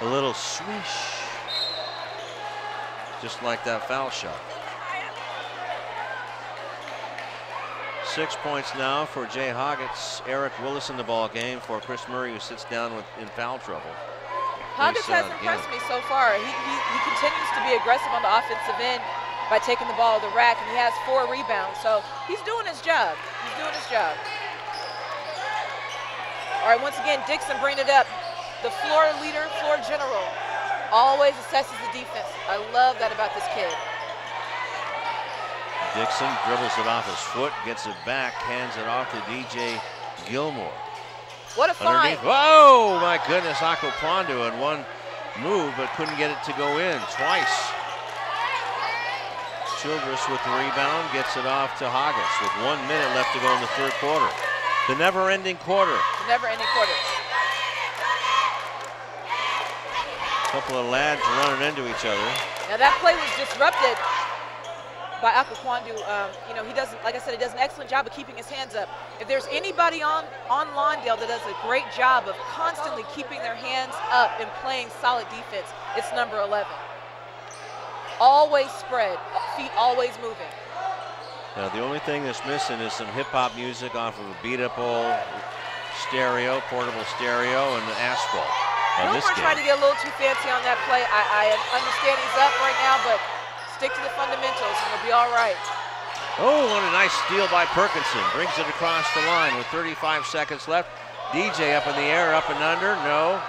A little swish. Just like that foul shot. 6 points now for Jay Hoggets. Eric Willis in the ball game for Chris Murray, who sits down in foul trouble. Hoggets has impressed me so far. He continues to be aggressive on the offensive end by taking the ball to the rack, and he has 4 rebounds. So he's doing his job. He's doing his job. All right, once again, Dixon bringing it up. The floor leader, floor general, always assesses the defense. I love that about this kid. Dixon dribbles it off his foot, gets it back, hands it off to DJ Gilmore. What a find. Whoa, my goodness, Akakwandu in one move, but couldn't get it to go in twice. Childress with the rebound, gets it off to Hoggets with 1 minute left to go in the third quarter. The never-ending quarter. The never-ending quarter. A couple of lads running into each other. Now that play was disrupted by Akakwandu. You know, he doesn't, like I said, he does an excellent job of keeping his hands up. If there's anybody on Lawndale that does a great job of constantly keeping their hands up and playing solid defense, it's number 11. Always spread, feet always moving. Now the only thing that's missing is some hip-hop music off of a beat-up old stereo, portable stereo, and the asphalt. Gilmore tried to get a little too fancy on that play. I understand he's up right now, but stick to the fundamentals and we'll be all right. Oh, what a nice steal by Perkinson. Brings it across the line with 35 seconds left. DJ up in the air, up and under, no.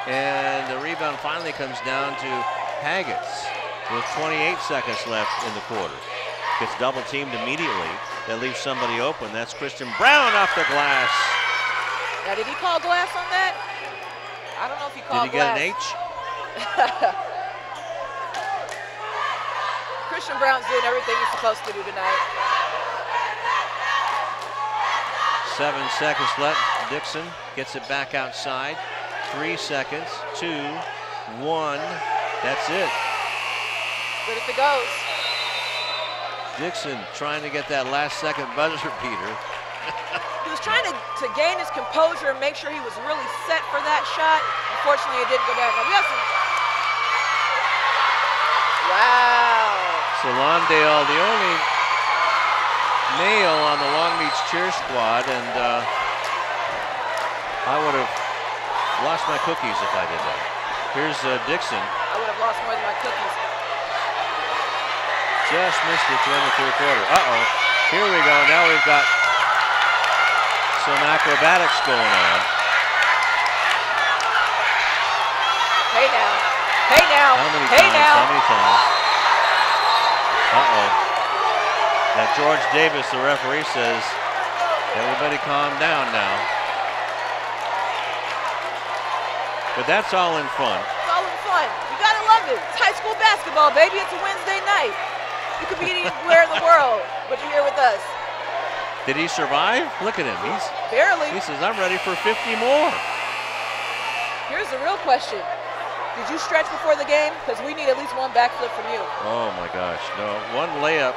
And the rebound finally comes down to Hoggets with 28 seconds left in the quarter. Gets double teamed immediately. That leaves somebody open. That's Christian Brown off the glass. Now, did he call glass on that? I don't know if he called glass. Did he get an H? Christian Brown's doing everything he's supposed to do tonight. 7 seconds left. Dixon gets it back outside. 3 seconds. 2, 1. That's it. Good if it goes. Dixon trying to get that last second buzzer beater. He was trying to gain his composure and make sure he was really set for that shot. Unfortunately, it didn't go down. Now we have some. Wow. So Lawndale, the only male on the Long Beach cheer squad, and I would have lost my cookies if I did that. Here's Dixon. I would have lost more than my cookies. Just missed it to end the third quarter. Uh-oh. Here we go. Now we've got some acrobatics going on. Hey now. Hey now. How many hey times? now. How many times? Uh-oh. Now George Davis, the referee, says, everybody calm down now. But that's all in fun. It's all in fun. You gotta love it. It's high school basketball, baby. It's a Wednesday night. You could be anywhere in the world, but you're here with us. Did he survive? Look at him. Barely. He says, I'm ready for 50 more. Here's the real question. Did you stretch before the game? Because we need at least one backflip from you. Oh my gosh, no, one layup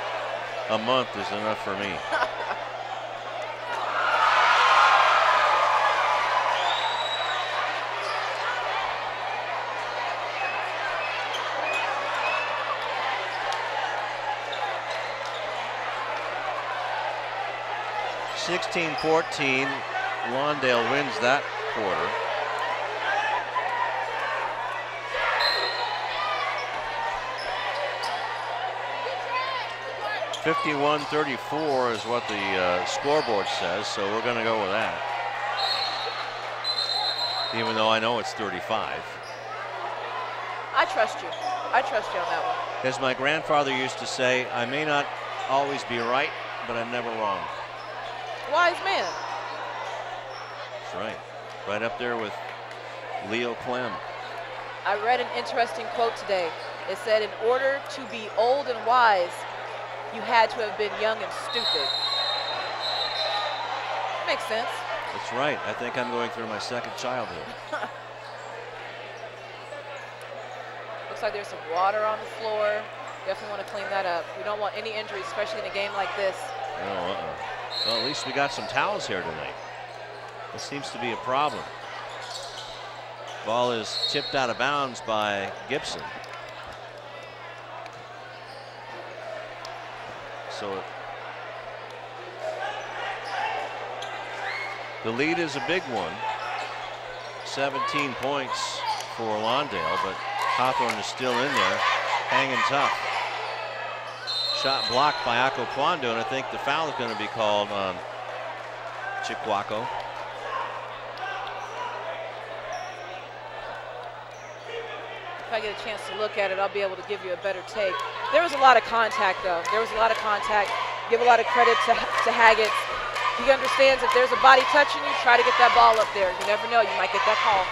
a month is enough for me. (16-14), Lawndale wins that quarter. (51-34) is what the scoreboard says, so we're going to go with that. Even though I know it's 35. I trust you. I trust you on that one. As my grandfather used to say, I may not always be right, but I'm never wrong. Wise man. That's right. Right up there with Leo Clem. I read an interesting quote today. It said, in order to be old and wise, you had to have been young and stupid. Makes sense. That's right. I think I'm going through my second childhood. Looks like there's some water on the floor. Definitely want to clean that up. We don't want any injuries, especially in a game like this. Oh, well, at least we got some towels here tonight. This seems to be a problem. Ball is tipped out of bounds by Gibson. So the lead is a big one. 17 points for Lawndale, but Hawthorne is still in there, hanging tough. Shot blocked by Aquaquando, and I think the foul is going to be called on Chikwako. If I get a chance to look at it, I'll be able to give you a better take. There was a lot of contact, though. There was a lot of contact. Give a lot of credit to Haggett. He understands if there's a body touching you, try to get that ball up there. You never know, you might get that call.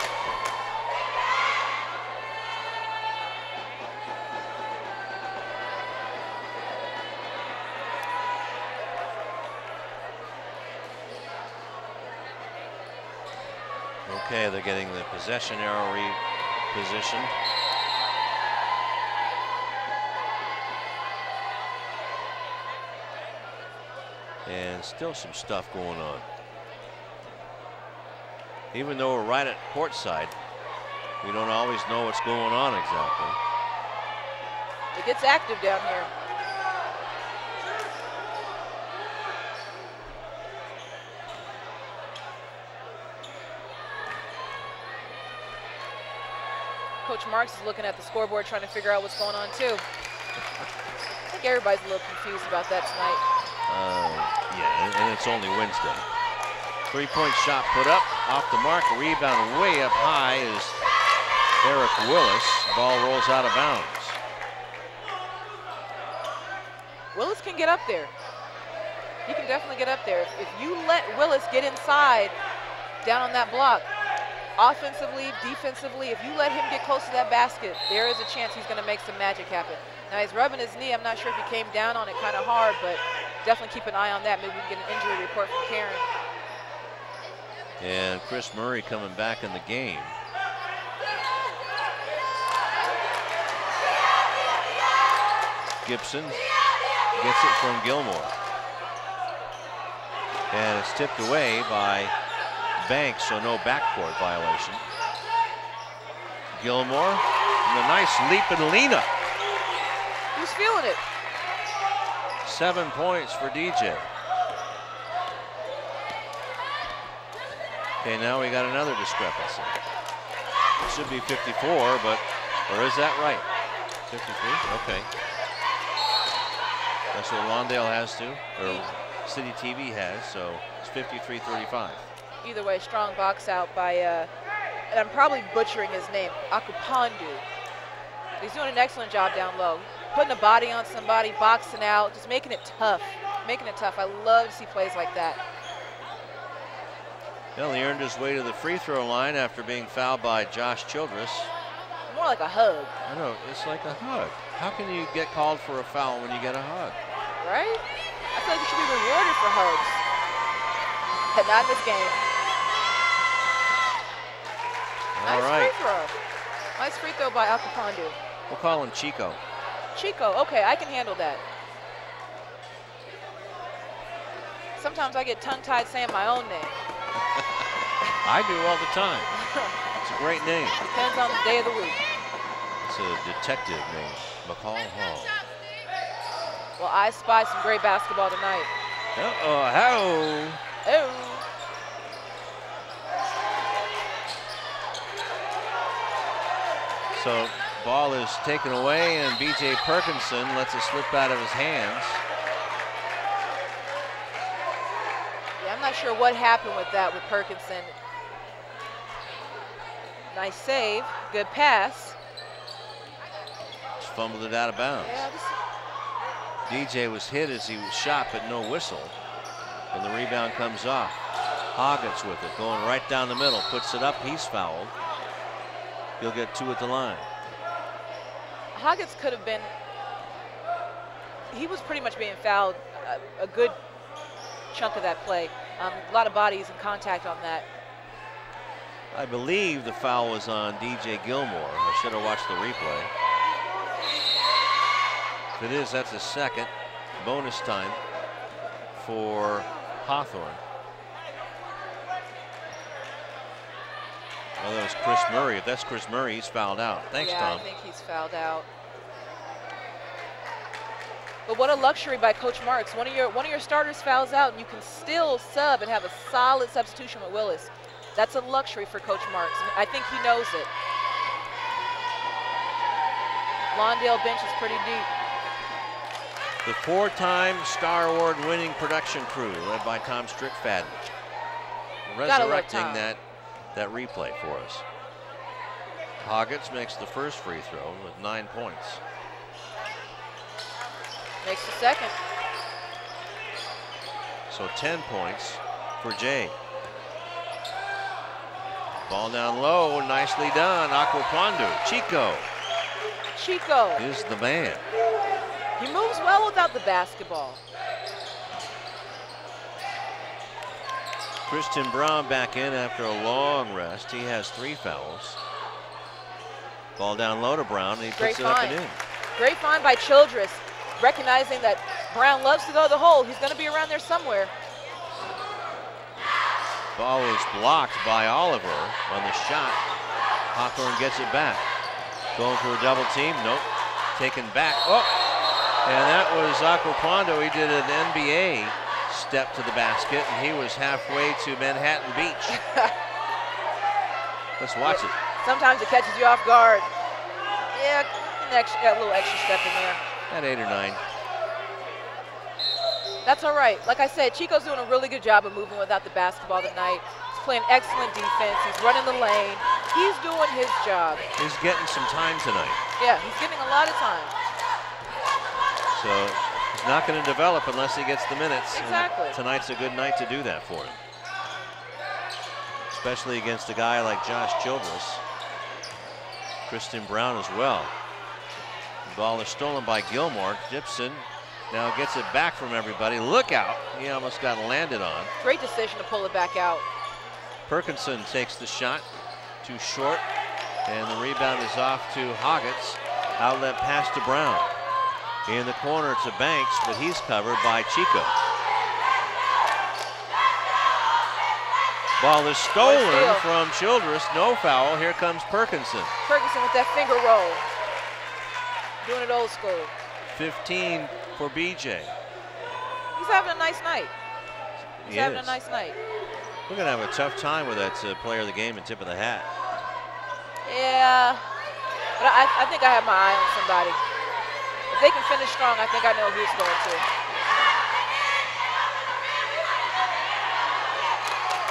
Okay, they're getting the possession arrow repositioned. And still some stuff going on. Even though we're right at courtside, we don't always know what's going on exactly. It gets active down here. Coach Marks is looking at the scoreboard trying to figure out what's going on too. I think everybody's a little confused about that tonight. Yeah, and it's only Wednesday. 3-point shot put up, off the mark, a rebound way up high is Eric Willis. Ball rolls out of bounds. Willis can get up there. He can definitely get up there. If you let Willis get inside down on that block, offensively, defensively, if you let him get close to that basket, there is a chance he's going to make some magic happen. Now he's rubbing his knee. I'm not sure if he came down on it kind of hard, but definitely keep an eye on that. Maybe we can get an injury report from Karen. And Chris Murray coming back in the game. Gibson gets it from Gilmore. And it's tipped away by Banks, so no backcourt violation. Gilmore, and a nice leap and Lena. He's feeling it. 7 points for DJ. Okay, now we got another discrepancy. It should be 54, but, or is that right? 53, okay. That's what Lawndale has to, or CityTV has, so it's 53-35. Either way, strong box out by, and I'm probably butchering his name, Akupandu. He's doing an excellent job down low. Putting a body on somebody, boxing out, just making it tough. Making it tough. I love to see plays like that. Well, he earned his way to the free throw line after being fouled by Josh Childress. More like a hug. I know, it's like a hug. How can you get called for a foul when you get a hug? Right? I feel like you should be rewarded for hugs. But not in this game. All right. Nice free throw. Nice free throw by Akapandu. We'll call him Chico. Chico, okay, I can handle that. Sometimes I get tongue-tied saying my own name. I do all the time. It's a great name. Depends on the day of the week. It's a detective name, McCall Hall. Well, I spy some great basketball tonight. Uh-oh, how? Oh. So ball is taken away, and B.J. Perkinson lets it slip out of his hands. Yeah, I'm not sure what happened with that with Perkinson. Nice save, good pass. Just fumbled it out of bounds. Yeah, DJ was hit as he was shot, but no whistle. And the rebound comes off. Hoggets with it, going right down the middle, puts it up, he's fouled. He'll get 2 at the line. Hoggets could have been, he was pretty much being fouled a good chunk of that play. A lot of bodies in contact on that. I believe the foul was on DJ Gilmore. I should have watched the replay. If it is, that's a second. Bonus time for Hawthorne. Well, that was Chris Murray. If that's Chris Murray, he's fouled out. Thanks, Tom. Yeah, I think he's fouled out. But what a luxury by Coach Marks. One of your starters fouls out, and you can still sub and have a solid substitution with Willis. That's a luxury for Coach Marks, and I think he knows it. Lawndale bench is pretty deep. The 4-time Star Award winning production crew led by Tom Strickfaden, resurrecting that replay for us. Hoggets makes the first free throw with 9 points. Makes the second. So 10 points for Jay. Ball down low, nicely done. Akwapandu, Chico. Chico is the man. He moves well without the basketball. Christian Brown back in after a long rest. He has 3 fouls. Ball down low to Brown, and he puts it up and in. Great find by Childress, recognizing that Brown loves to go to the hole. He's going to be around there somewhere. Ball was blocked by Oliver on the shot. Hawthorne gets it back. Going for a double team. Nope. Taken back. Oh! And that was Akwapandu. He did an NBA step to the basket, and he was halfway to Manhattan Beach. Let's watch it. Sometimes it catches you off guard. Yeah, a little extra step in there. At 8 or 9. That's all right. Like I said, Chico's doing a really good job of moving without the basketball tonight. He's playing excellent defense. He's running the lane. He's doing his job. He's getting some time tonight. Yeah, he's getting a lot of time. So he's not going to develop unless he gets the minutes. Exactly. And tonight's a good night to do that for him. Especially against a guy like Josh Childress. Christian Brown as well. The ball is stolen by Gilmore. Gibson now gets it back from everybody. Look out. He almost got landed on. Great decision to pull it back out. Perkinson takes the shot. Too short. And the rebound is off to Hoggets. Outlet pass to Brown. In the corner to Banks, but he's covered by Chico. Ball is stolen from Childress. No foul. Here comes Perkinson. Perkinson with that finger roll. Doing it old school. 15 for BJ. He's having a nice night. He's having a nice night. We're going to have a tough time with that player of the game and tip of the hat. Yeah, but I think I have my eye on somebody. If they can finish strong, I think I know who's going to.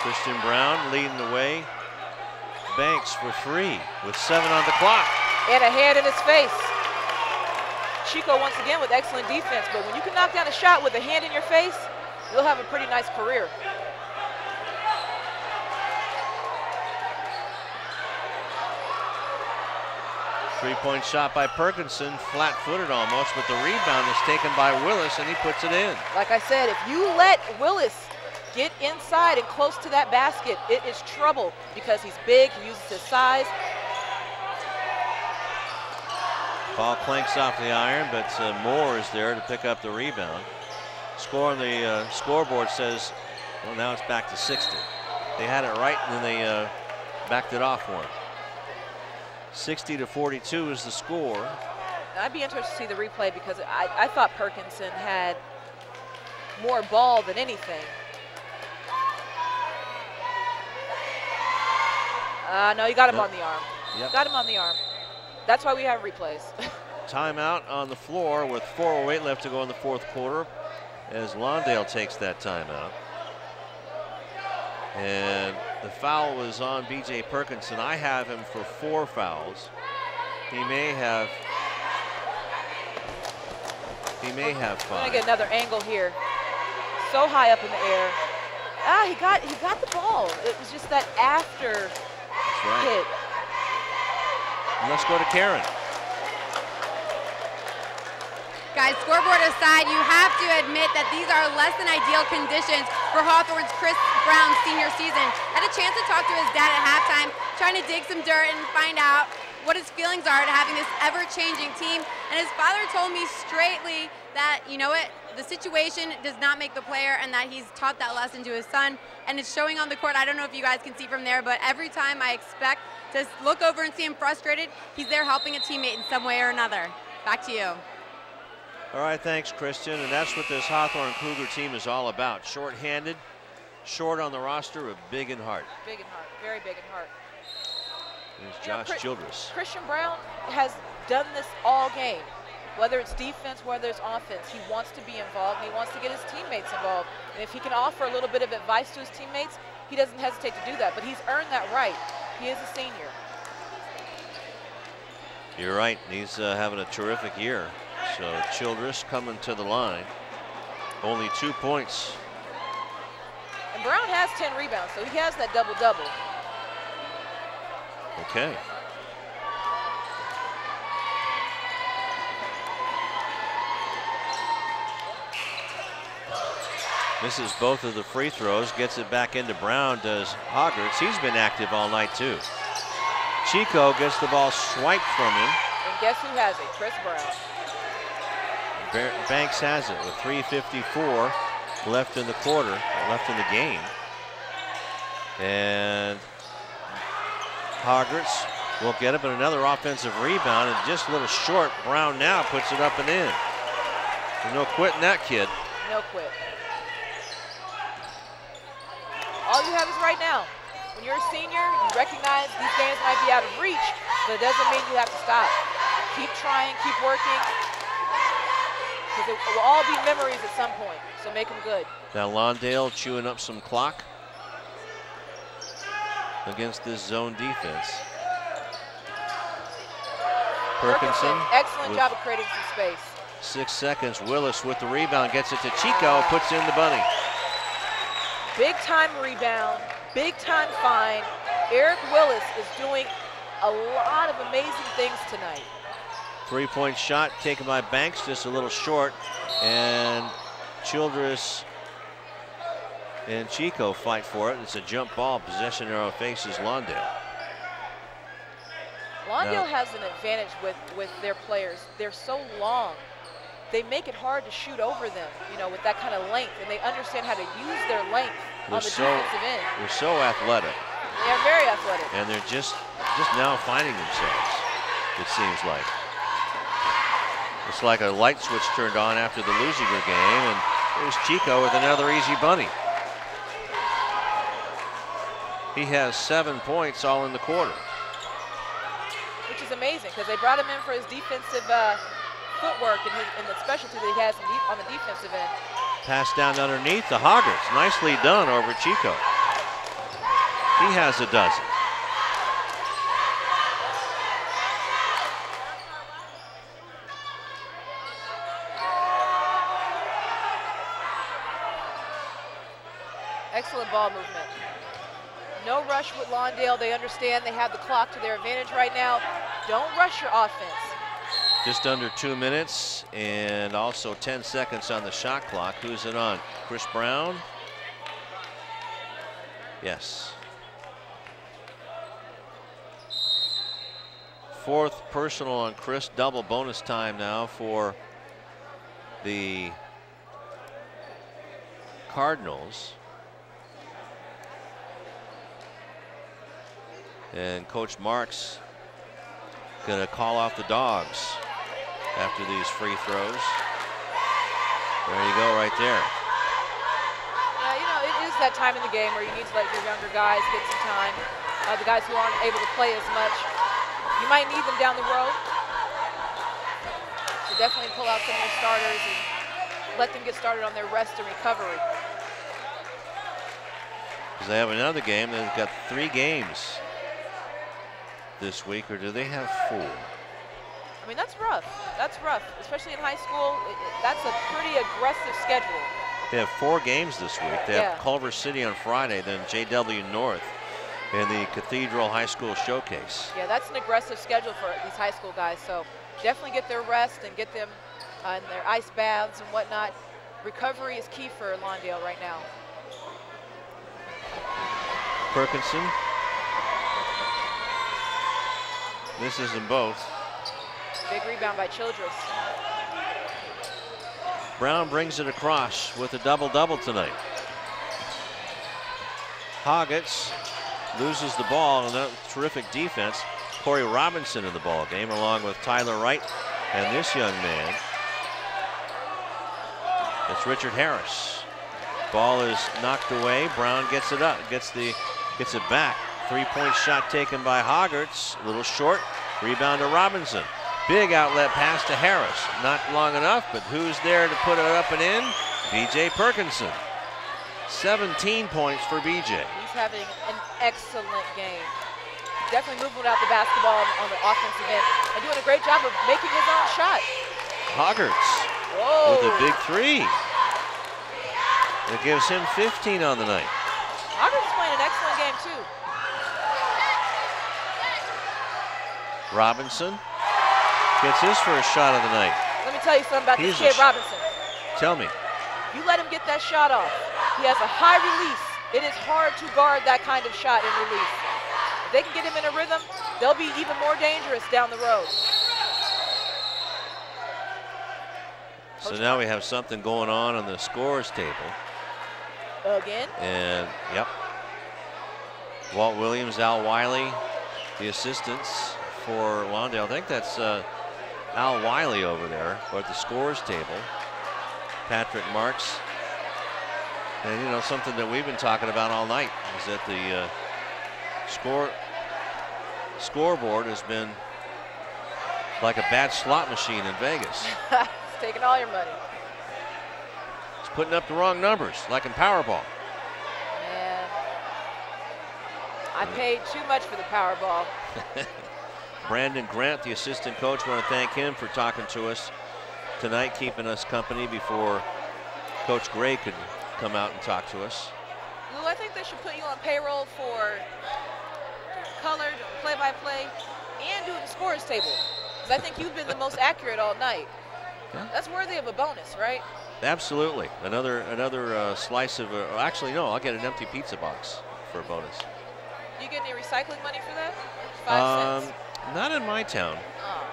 Christian Brown leading the way. Banks for 3 with 7 on the clock. And a hand in his face. Chico once again with excellent defense, but when you can knock down a shot with a hand in your face, you'll have a pretty nice career. Three-point shot by Perkinson, flat-footed almost, but the rebound is taken by Willis, and he puts it in. Like I said, if you let Willis get inside and close to that basket, it is trouble because he's big, he uses his size. Ball clanks off the iron, but Moore is there to pick up the rebound. Score on the scoreboard says, well, now it's back to 60. They had it right, and then they backed it off one. 60-42 is the score. I'd be interested to see the replay because I thought Perkinson had more ball than anything. No, you got him on the arm. Yep. Got him on the arm. That's why we have replays. Timeout on the floor with 4:08 left to go in the fourth quarter as Lawndale takes that timeout. And the foul was on B.J. Perkinson. I have him for 4 fouls. He may have 5. We're gonna get another angle here. So high up in the air. He got the ball. It was just that after hit. And let's go to Karen. Guys, scoreboard aside, you have to admit that these are less than ideal conditions for Hawthorne's Chris Brown's senior season. I had a chance to talk to his dad at halftime, trying to dig some dirt and find out what his feelings are to having this ever-changing team. And his father told me straightly that, you know what, the situation does not make the player and that he's taught that lesson to his son. And it's showing on the court. I don't know if you guys can see from there, but every time I expect to look over and see him frustrated, he's there helping a teammate in some way or another. Back to you. All right, thanks, Christian. And that's what this Hawthorne Cougar team is all about. Short-handed, short on the roster, but big in heart. Big in heart, very big in heart. There's Josh Childress. Christian Brown has done this all game. Whether it's defense, whether it's offense, he wants to be involved and he wants to get his teammates involved. And if he can offer a little bit of advice to his teammates, he doesn't hesitate to do that. But he's earned that right. He is a senior. You're right. He's having a terrific year. So Childress coming to the line. Only 2 points. And Brown has 10 rebounds, so he has that double-double. Okay. Misses both of the free throws, gets it back into Brown, does Hoggarts. He's been active all night too. Chico gets the ball swiped from him. And guess who has it? Chris Brown. Banks has it with 3:54 left in the quarter, left in the game. And Hoggarts will get it, but another offensive rebound and just a little short. Brown now puts it up and in. There's no quitting that kid. No quit. All you have is right now. When you're a senior, you recognize these games might be out of reach, but it doesn't mean you have to stop. Keep trying, keep working, because it will all be memories at some point, so make them good. Now Lawndale chewing up some clock against this zone defense. Perkinson, excellent job of creating some space. 6 seconds. Willis with the rebound, gets it to Chico, puts in the bunny. Big time rebound, big time find. Eric Willis is doing a lot of amazing things tonight. 3-point shot taken by Banks, just a little short. And Childress and Chico fight for it. It's a jump ball. Possession arrow faces Lawndale. Lawndale has an advantage with their players. They're so long. They make it hard to shoot over them, you know, with that kind of length, and they understand how to use their length on the defensive end. They're so athletic. They are very athletic. And they're just now finding themselves, it seems like. It's like a light switch turned on after the Lusiger game, and there's Chico with another easy bunny. He has 7 points all in the quarter. Which is amazing, because they brought him in for his defensive footwork and the specialty that he has on the defensive end. Pass down underneath to Hoggarts. Nicely done over Chico. He has a dozen. Excellent ball movement. No rush with Lawndale. They understand they have the clock to their advantage right now. Don't rush your offense. Just under 2 minutes and also 10 seconds on the shot clock. Who's it on? Chris Brown? Yes. 4th personal on Chris. Double bonus time now for the Cardinals. And Coach Marks gonna call off the dogs after these free throws. There you go, right there. Yeah, you know, it is that time in the game where you need to let your younger guys get some time. The guys who aren't able to play as much, you might need them down the road. So definitely pull out some of your starters and let them get started on their rest and recovery. Because they have another game. They've got 3 games this week, or do they have 4? I mean, that's rough. That's rough, especially in high school. That's a pretty aggressive schedule. They have 4 games this week. They have Culver City on Friday, then JW North in the Cathedral High School Showcase. Yeah, that's an aggressive schedule for these high school guys. So definitely get their rest and get them in their ice baths and whatnot. Recovery is key for Lawndale right now. Perkinson misses them both. Big rebound by Childress. Brown brings it across with a double-double tonight. Hoggets loses the ball, and that terrific defense. Corey Robinson in the ball game, along with Tyler Wright and this young man. It's Richard Harris. Ball is knocked away. Brown gets it up, gets it back. 3-point shot taken by Hoggarts, a little short. Rebound to Robinson. Big outlet pass to Harris. Not long enough, but who's there to put it up and in? BJ Perkinson. 17 points for BJ. He's having an excellent game. Definitely moving without the basketball on the offensive end and doing a great job of making his own shot. Hoggarts with a big 3. That gives him 15 on the night. Hoggarts is playing an excellent game too. Robinson gets his first shot of the night. Let me tell you something about this kid, Robinson. Tell me. You let him get that shot off. He has a high release. It is hard to guard that kind of shot and release. If they can get him in a rhythm, they'll be even more dangerous down the road. So now we have something going on the scores table. Again? And, yep. Walt Williams, Al Wiley, the assistants for Lawndale. I think that's Al Wiley over there, or at the scores table. Patrick Marks. And, you know, something that we've been talking about all night is that the scoreboard has been like a bad slot machine in Vegas. It's taking all your money. It's putting up the wrong numbers, like in Powerball. Man, I paid too much for the Powerball. Brandon Grant, the assistant coach, want to thank him for talking to us tonight, keeping us company before Coach Gray could come out and talk to us. Lou, I think they should put you on payroll for colored, play-by-play, and doing the scores table. Because I think you've been the most accurate all night. Yeah. That's worthy of a bonus, right? Absolutely. Another slice of, actually, no, I'll get an empty pizza box for a bonus. Do you get any recycling money for that? 5 cents? Not in my town. Oh.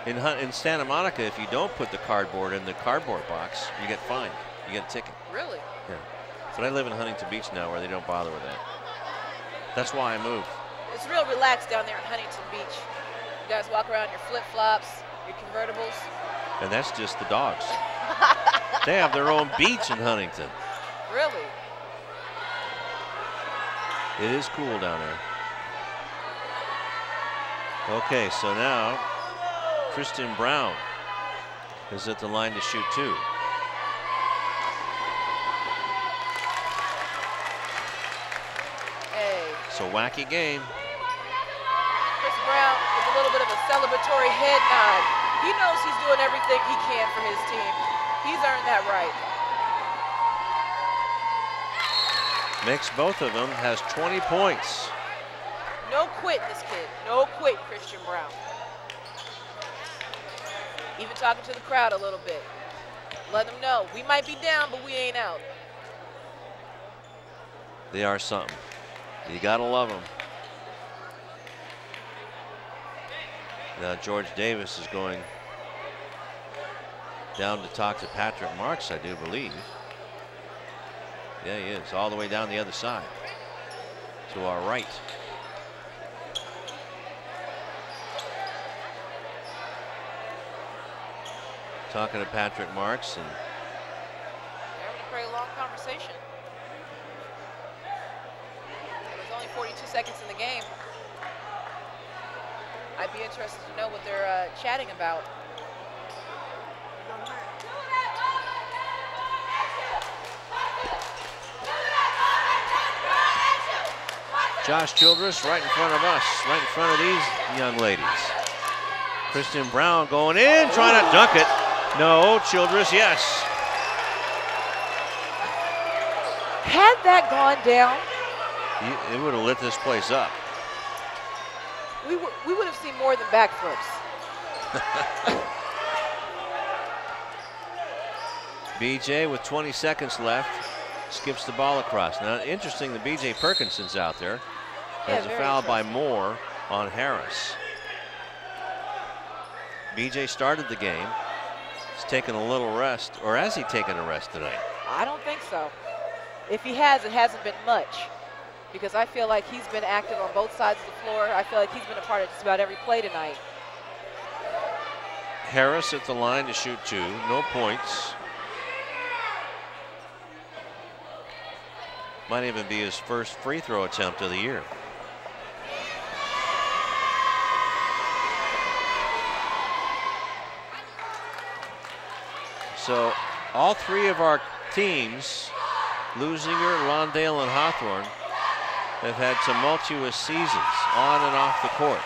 In Santa Monica, if you don't put the cardboard in the cardboard box, you get fined. You get a ticket. Really? Yeah. But I live in Huntington Beach now where they don't bother with that. That's why I moved. It's real relaxed down there in Huntington Beach. You guys walk around in your flip-flops, your convertibles. And that's just the dogs. They have their own beach in Huntington. Really? It is cool down there. Okay, so now Tristan Brown is at the line to shoot 2. Hey. So wacky game. Chris Brown with a little bit of a celebratory head nod. He knows he's doing everything he can for his team. He's earned that right. Makes both of them, has 20 points. No quit, this kid. No quit, Christian Brown. Even talking to the crowd a little bit. Let them know, we might be down, but we ain't out. They are something. You gotta love them. Now George Davis is going down to talk to Patrick Marks, I do believe. Yeah, he is, all the way down the other side to our right. Talking to Patrick Marks, and They're having a very long conversation. There's only 42 seconds in the game. I'd be interested to know what they're chatting about. Josh Childress right in front of us, right in front of these young ladies. Kristen Brown going in, trying to dunk it. No, Childress, yes. Had that gone down, It would have lit this place up. we would have seen more than backflips. BJ with 20 seconds left skips the ball across. Now, interesting, the BJ Perkinson's out there. There's a foul by Moore on Harris. BJ started the game. He's taken a little rest, or has he taken a rest tonight? I don't think so. If he has, it hasn't been much, because I feel like he's been active on both sides of the floor. I feel like he's been a part of just about every play tonight. Harris at the line to shoot 2, no points. Might even be his first free throw attempt of the year. So all 3 of our teams, Lusinger, Lawndale, and Hawthorne, have had tumultuous seasons on and off the court.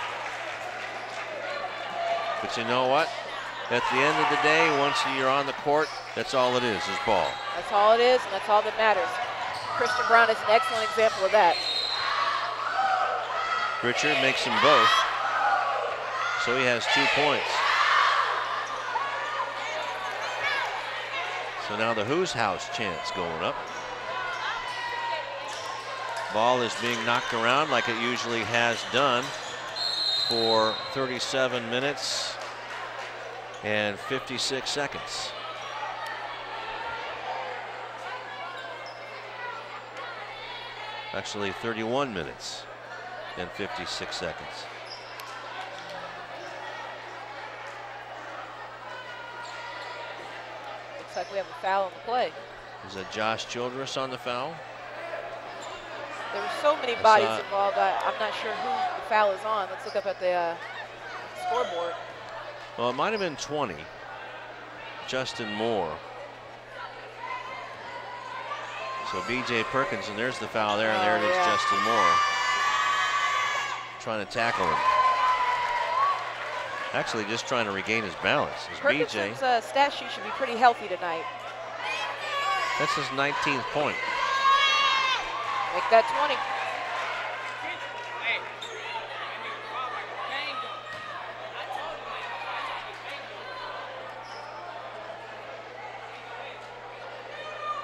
But you know what? At the end of the day, once you're on the court, that's all it is ball. That's all it is, and that's all that matters. Christian Brown is an excellent example of that. Richard makes them both, so he has 2 points. So now the Who's House chant's going up. Ball is being knocked around like it usually has done for 37 minutes and 56 seconds. Actually 31 minutes and 56 seconds. Looks like we have a foul on the play. Is that Josh Childress on the foul? There were so many bodies involved, I'm not sure who the foul is on. Let's look up at the scoreboard. Well, it might have been 20. Justin Moore. So BJ Perkins, and there's the foul there, and there it is, Justin Moore. Trying to tackle him. Actually just trying to regain his balance. Perkinson's stat sheet should be pretty healthy tonight. That's his 19th point. Make that 20.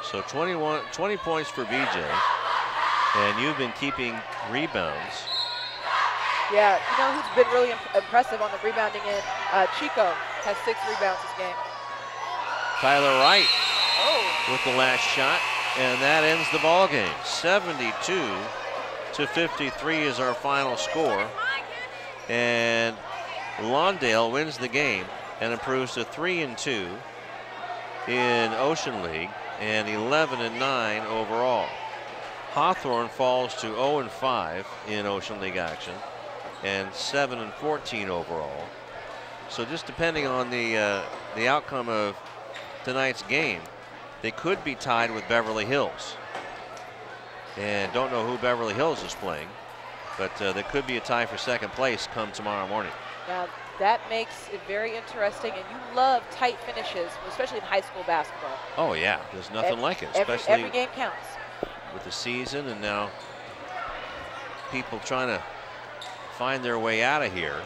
So 20 points for BJ, and you've been keeping rebounds. Yeah, you know who's been really impressive on the rebounding end? Chico has 6 rebounds this game. Tyler Wright with the last shot, and that ends the ball game. 72-53 is our final score, and Lawndale wins the game and improves to 3-2 in Ocean League and 11-9 overall. Hawthorne falls to 0-5 in Ocean League action and 7-14 overall. So just depending on the outcome of tonight's game, they could be tied with Beverly Hills. And don't know who Beverly Hills is playing, but there could be a tie for second place come tomorrow morning. Now that makes it very interesting, and you love tight finishes, especially in high school basketball. Oh yeah, there's nothing like it, especially every game counts. With the season and now people trying to find their way out of here.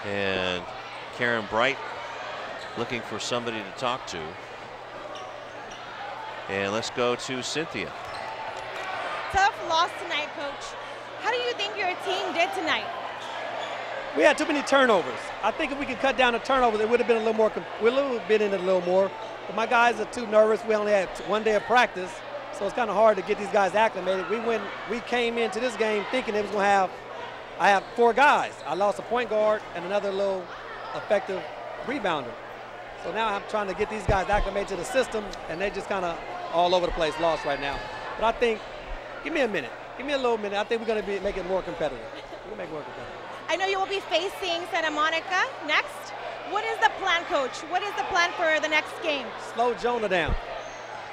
And Karen Bright looking for somebody to talk to. And let's go to Cynthia. Tough loss tonight, Coach. How do you think your team did tonight? We had too many turnovers. I think if we could cut down the turnovers, it would have been a little more. We would have been in it a little more. But my guys are too nervous. We only had 1 day of practice, so it's kind of hard to get these guys acclimated. We came into this game thinking it was going to have. I have 4 guys. I lost a point guard and another little effective rebounder. So now I'm trying to get these guys acclimated to the system, and they just kind of all over the place, lost right now. But I think, give me a minute. Give me a little minute. I think we're going to make it more competitive. We'll make it more competitive. I know you will be facing Santa Monica next. What is the plan, Coach? What is the plan for the next game? Slow Jonah down.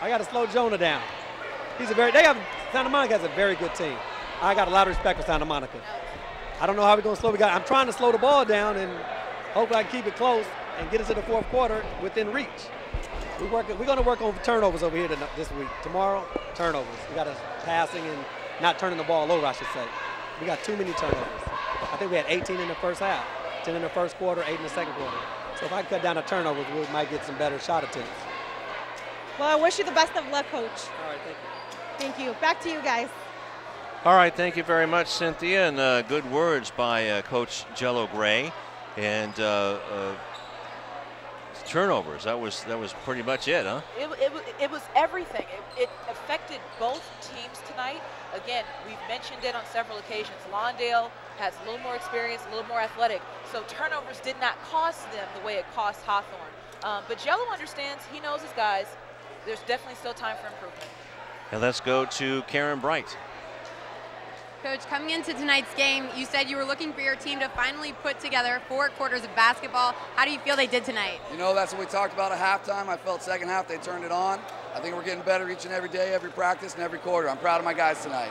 I got to slow Jonah down. Santa Monica has a very good team. I got a lot of respect for Santa Monica. I don't know how we're going to slow. I'm trying to slow the ball down, and hopefully I can keep it close and get us to the fourth quarter within reach. We're going to work on turnovers over here this week. Tomorrow, turnovers. We got us passing and not turning the ball over, I should say. We got too many turnovers. I think we had 18 in the first half, 10 in the first quarter, 8 in the second quarter. So if I cut down the turnovers, we might get some better shot attempts. Well, I wish you the best of luck, Coach. All right, thank you. Thank you. Back to you guys. All right, thank you very much, Cynthia, and good words by Coach Jello Gray. And turnovers, that was pretty much it, huh? It was everything. It affected both teams tonight. Again, we've mentioned it on several occasions. Lawndale has a little more experience, a little more athletic, so turnovers did not cost them the way it cost Hawthorne. But Jello understands, he knows his guys. There's definitely still time for improvement. And let's go to Karen Bright. Coach, coming into tonight's game, you said you were looking for your team to finally put together 4 quarters of basketball. How do you feel they did tonight? You know, that's what we talked about at halftime. I felt second half they turned it on. I think we're getting better each and every day, every practice, and every quarter. I'm proud of my guys tonight.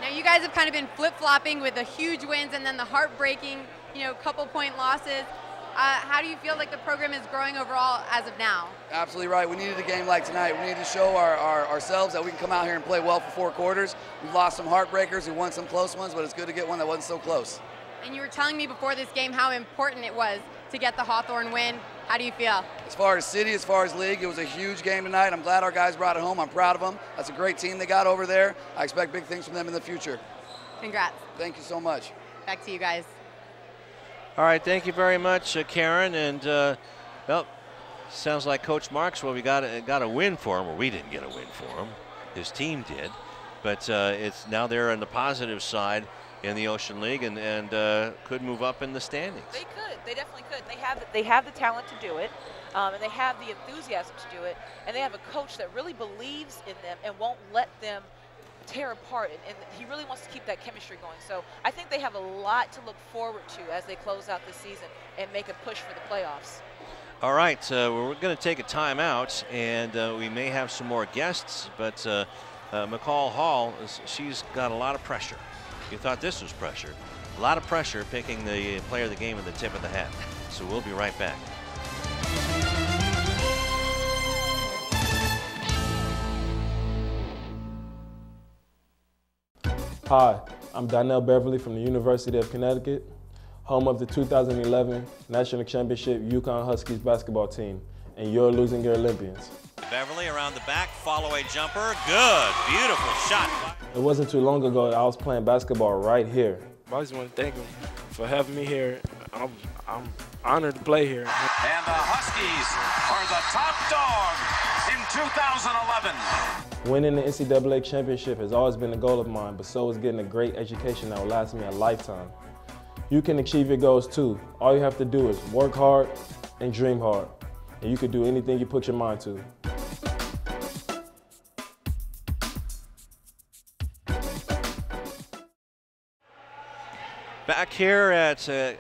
Now, you guys have kind of been flip-flopping with the huge wins and then the heartbreaking, couple-point losses. How do you feel like the program is growing overall as of now? Absolutely right. We needed a game like tonight. We needed to show ourselves that we can come out here and play well for 4 quarters. We've lost some heartbreakers. We won some close ones, but it's good to get one that wasn't so close. And you were telling me before this game how important it was to get the Hawthorne win. How do you feel? As far as city, as far as league, it was a huge game tonight. I'm glad our guys brought it home. I'm proud of them. That's a great team they got over there. I expect big things from them in the future. Congrats. Thank you so much. Back to you guys. All right, thank you very much, Karen. And well, sounds like Coach Marks. Well, we got a win for him. Well, we didn't get a win for him. His team did, but it's now they're on the positive side in the Ocean League and could move up in the standings. They could. They definitely could. They have the talent to do it, and they have the enthusiasm to do it, and they have a coach that really believes in them and won't let them tear apart, and he really wants to keep that chemistry going. So I think they have a lot to look forward to as they close out the season and make a push for the playoffs. All right, we're going to take a timeout, and we may have some more guests, but McCall Hall, she's got a lot of pressure. You thought this was pressure. A lot of pressure picking the player of the game at the tip of the hat. So we'll be right back. Hi, I'm Donnell Beverly from the University of Connecticut, home of the 2011 National Championship UConn Huskies basketball team, and you're losing your Olympians. Beverly around the back, follow-away jumper, good, beautiful shot. It wasn't too long ago that I was playing basketball right here. I just want to thank him for having me here. I'm honored to play here. And the Huskies are the top dog in 2011. Winning the NCAA championship has always been a goal of mine, but so is getting a great education that will last me a lifetime. You can achieve your goals too. All you have to do is work hard and dream hard, and you can do anything you put your mind to. Back here at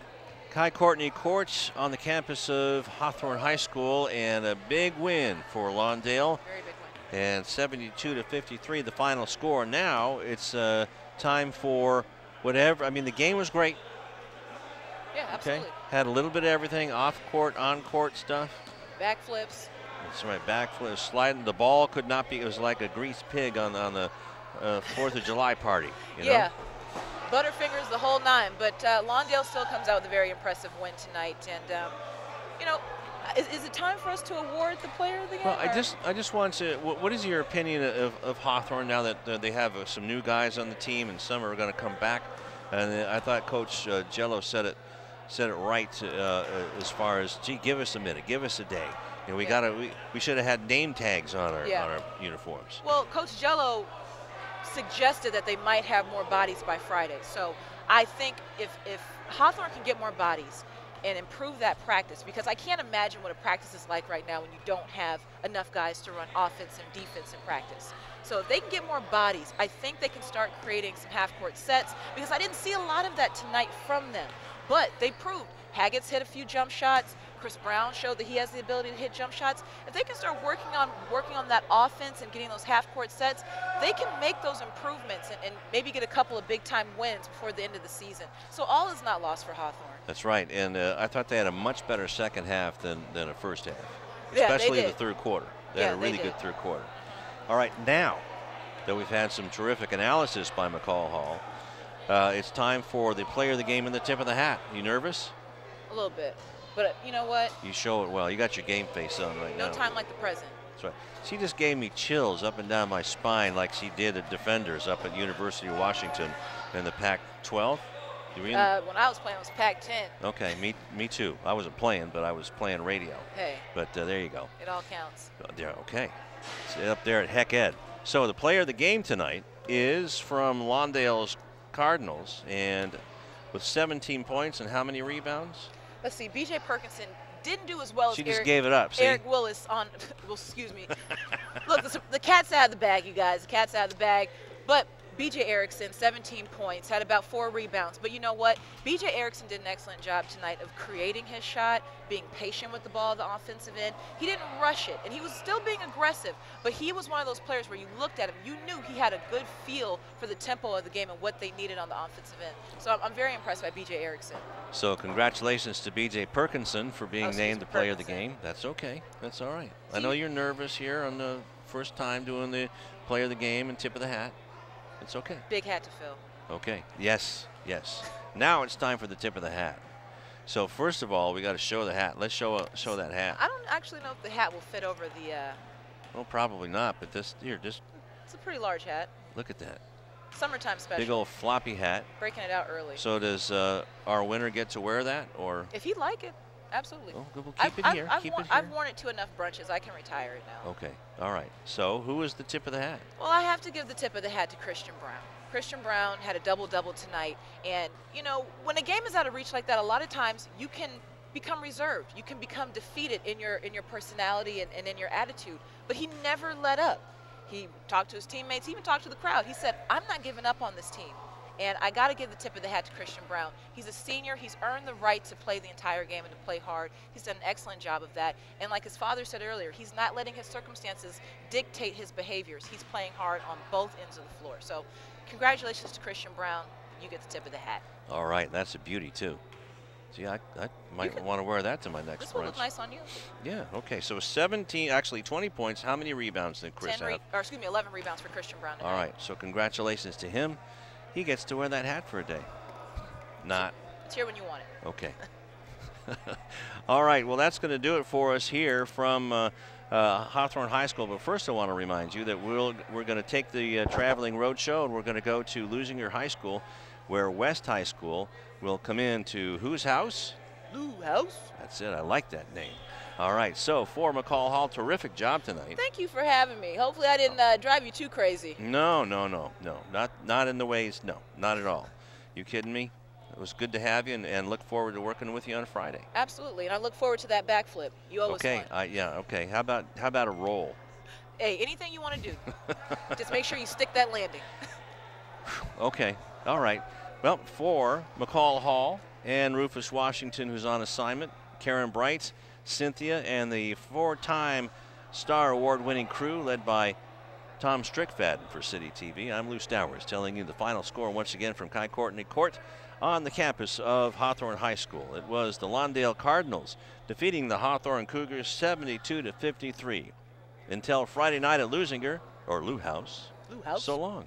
Kai Courtney Courts on the campus of Hawthorne High School, and a big win for Lawndale. Very big win. And 72-53, the final score. Now it's time for whatever. I mean, the game was great. Yeah, absolutely. Okay. Had a little bit of everything, off-court, on-court stuff. Backflips. That's right, backflips, sliding. The ball could not be, it was like a greased pig on the 4th of July party. You know? Yeah. Butterfingers, the whole 9, but Lawndale still comes out with a very impressive win tonight. And, Is it time for us to award the player of the game? Well, I just want to. What is your opinion of Hawthorne now that they have some new guys on the team and some are going to come back? And I thought Coach Jello said it right as far as, gee, give us a minute, give us a day. You know, we should have had name tags on our uniforms. Well, Coach Jello suggested that they might have more bodies by Friday. So I think if Hawthorne can get more bodies and improve that practice, because I can't imagine what a practice is like right now when you don't have enough guys to run offense and defense in practice. So if they can get more bodies, I think they can start creating some half-court sets, because I didn't see a lot of that tonight from them. But they proved Haggett's hit a few jump shots. Chris Brown showed that he has the ability to hit jump shots. If they can start working on that offense and getting those half-court sets, they can make those improvements and maybe get a couple of big-time wins before the end of the season. So all is not lost for Hawthorne. That's right, and I thought they had a much better second half than a first half, Yeah, especially the third quarter. They had a really they good third quarter. All right, now that we've had some terrific analysis by McCall Hall, it's time for the player of the game and the tip of the hat. You nervous? A little bit. But you know what? You show it well. You got your game face on right now. No time like the present. That's right. She just gave me chills up and down my spine like she did at Defenders up at University of Washington in the Pac-12. When I was playing, it was Pac-10. Okay, me too. I wasn't playing, but I was playing radio. Hey. But there you go. It all counts. There, okay. It's up there at Heck Ed. So the player of the game tonight is from Lawndale's Cardinals, and with 17 points and how many rebounds? Let's see, B.J. Perkinson didn't do as well she as just gave it up, see? Eric Willis on, well, excuse me. Look, the cat's out of the bag, you guys. The cat's out of the bag. But B.J. Erickson, 17 points, had about 4 rebounds. But you know what? B.J. Erickson did an excellent job tonight of creating his shot, being patient with the ball, the offensive end. He didn't rush it, and he was still being aggressive. But he was one of those players where you looked at him, you knew he had a good feel for the tempo of the game and what they needed on the offensive end. So I'm very impressed by B.J. Erickson. So congratulations to B.J. Perkinson for being named the player of the game. That's okay. That's all right. I know you're nervous here on the first time doing the player of the game and tip of the hat. It's okay. Big hat to fill. Okay. Yes. Yes. Now it's time for the tip of the hat. So first of all, we got to show the hat. Let's show that hat. I don't actually know if the hat will fit over the. Well, probably not. But this here, just. It's a pretty large hat. Look at that. Summertime special. Big old floppy hat. Breaking it out early. So does our winner get to wear that, or? If he'd like it, absolutely. Well, we'll keep it here. I've worn it to enough brunches. I can retire it now. Okay. All right. So who is the tip of the hat? Well, I have to give the tip of the hat to Christian Brown. Christian Brown had a double-double tonight. And, you know, when a game is out of reach like that, a lot of times you can become reserved. You can become defeated in your personality and in your attitude. But he never let up. He talked to his teammates, he even talked to the crowd. He said, I'm not giving up on this team. And I got to give the tip of the hat to Christian Brown. He's a senior. He's earned the right to play the entire game and to play hard. He's done an excellent job of that. And like his father said earlier, he's not letting his circumstances dictate his behaviors. He's playing hard on both ends of the floor. So congratulations to Christian Brown. You get the tip of the hat. All right. That's a beauty, too. See, I might want to wear that to my next This will brunch. look nice on you. Yeah, okay. So 20 points. How many rebounds did Chris have? 11 rebounds for Christian Brown tonight. All right. So congratulations to him. He gets to wear that hat for a day. Not. It's here when you want it. Okay. All right. Well, that's going to do it for us here from Hawthorne High School. But first, I want to remind you that we're going to take the traveling road show, and we're going to go to Lusinger High School, where West High School will come in to whose house? Lou House. That's it. I like that name. All right. So for McCall Hall, terrific job tonight. Thank you for having me. Hopefully I didn't drive you too crazy. No. Not in the ways. No, not at all. You kidding me? It was good to have you, and look forward to working with you on Friday. Absolutely, and I look forward to that backflip. You owe us one. Yeah. Okay. How about a roll? Hey, anything you want to do. Just make sure you stick that landing. Okay. All right. Well, for McCall Hall and Rufus Washington, who's on assignment, Karen Bright, Cynthia, and the 4-time Star Award-winning crew led by Tom Strickfadden for City TV. I'm Lou Stowers telling you the final score once again from Kai Courtney Court on the campus of Hawthorne High School. It was the Lawndale Cardinals defeating the Hawthorne Cougars 72-53. Until Friday night at Lusinger, or Lou House. Lou House. So long.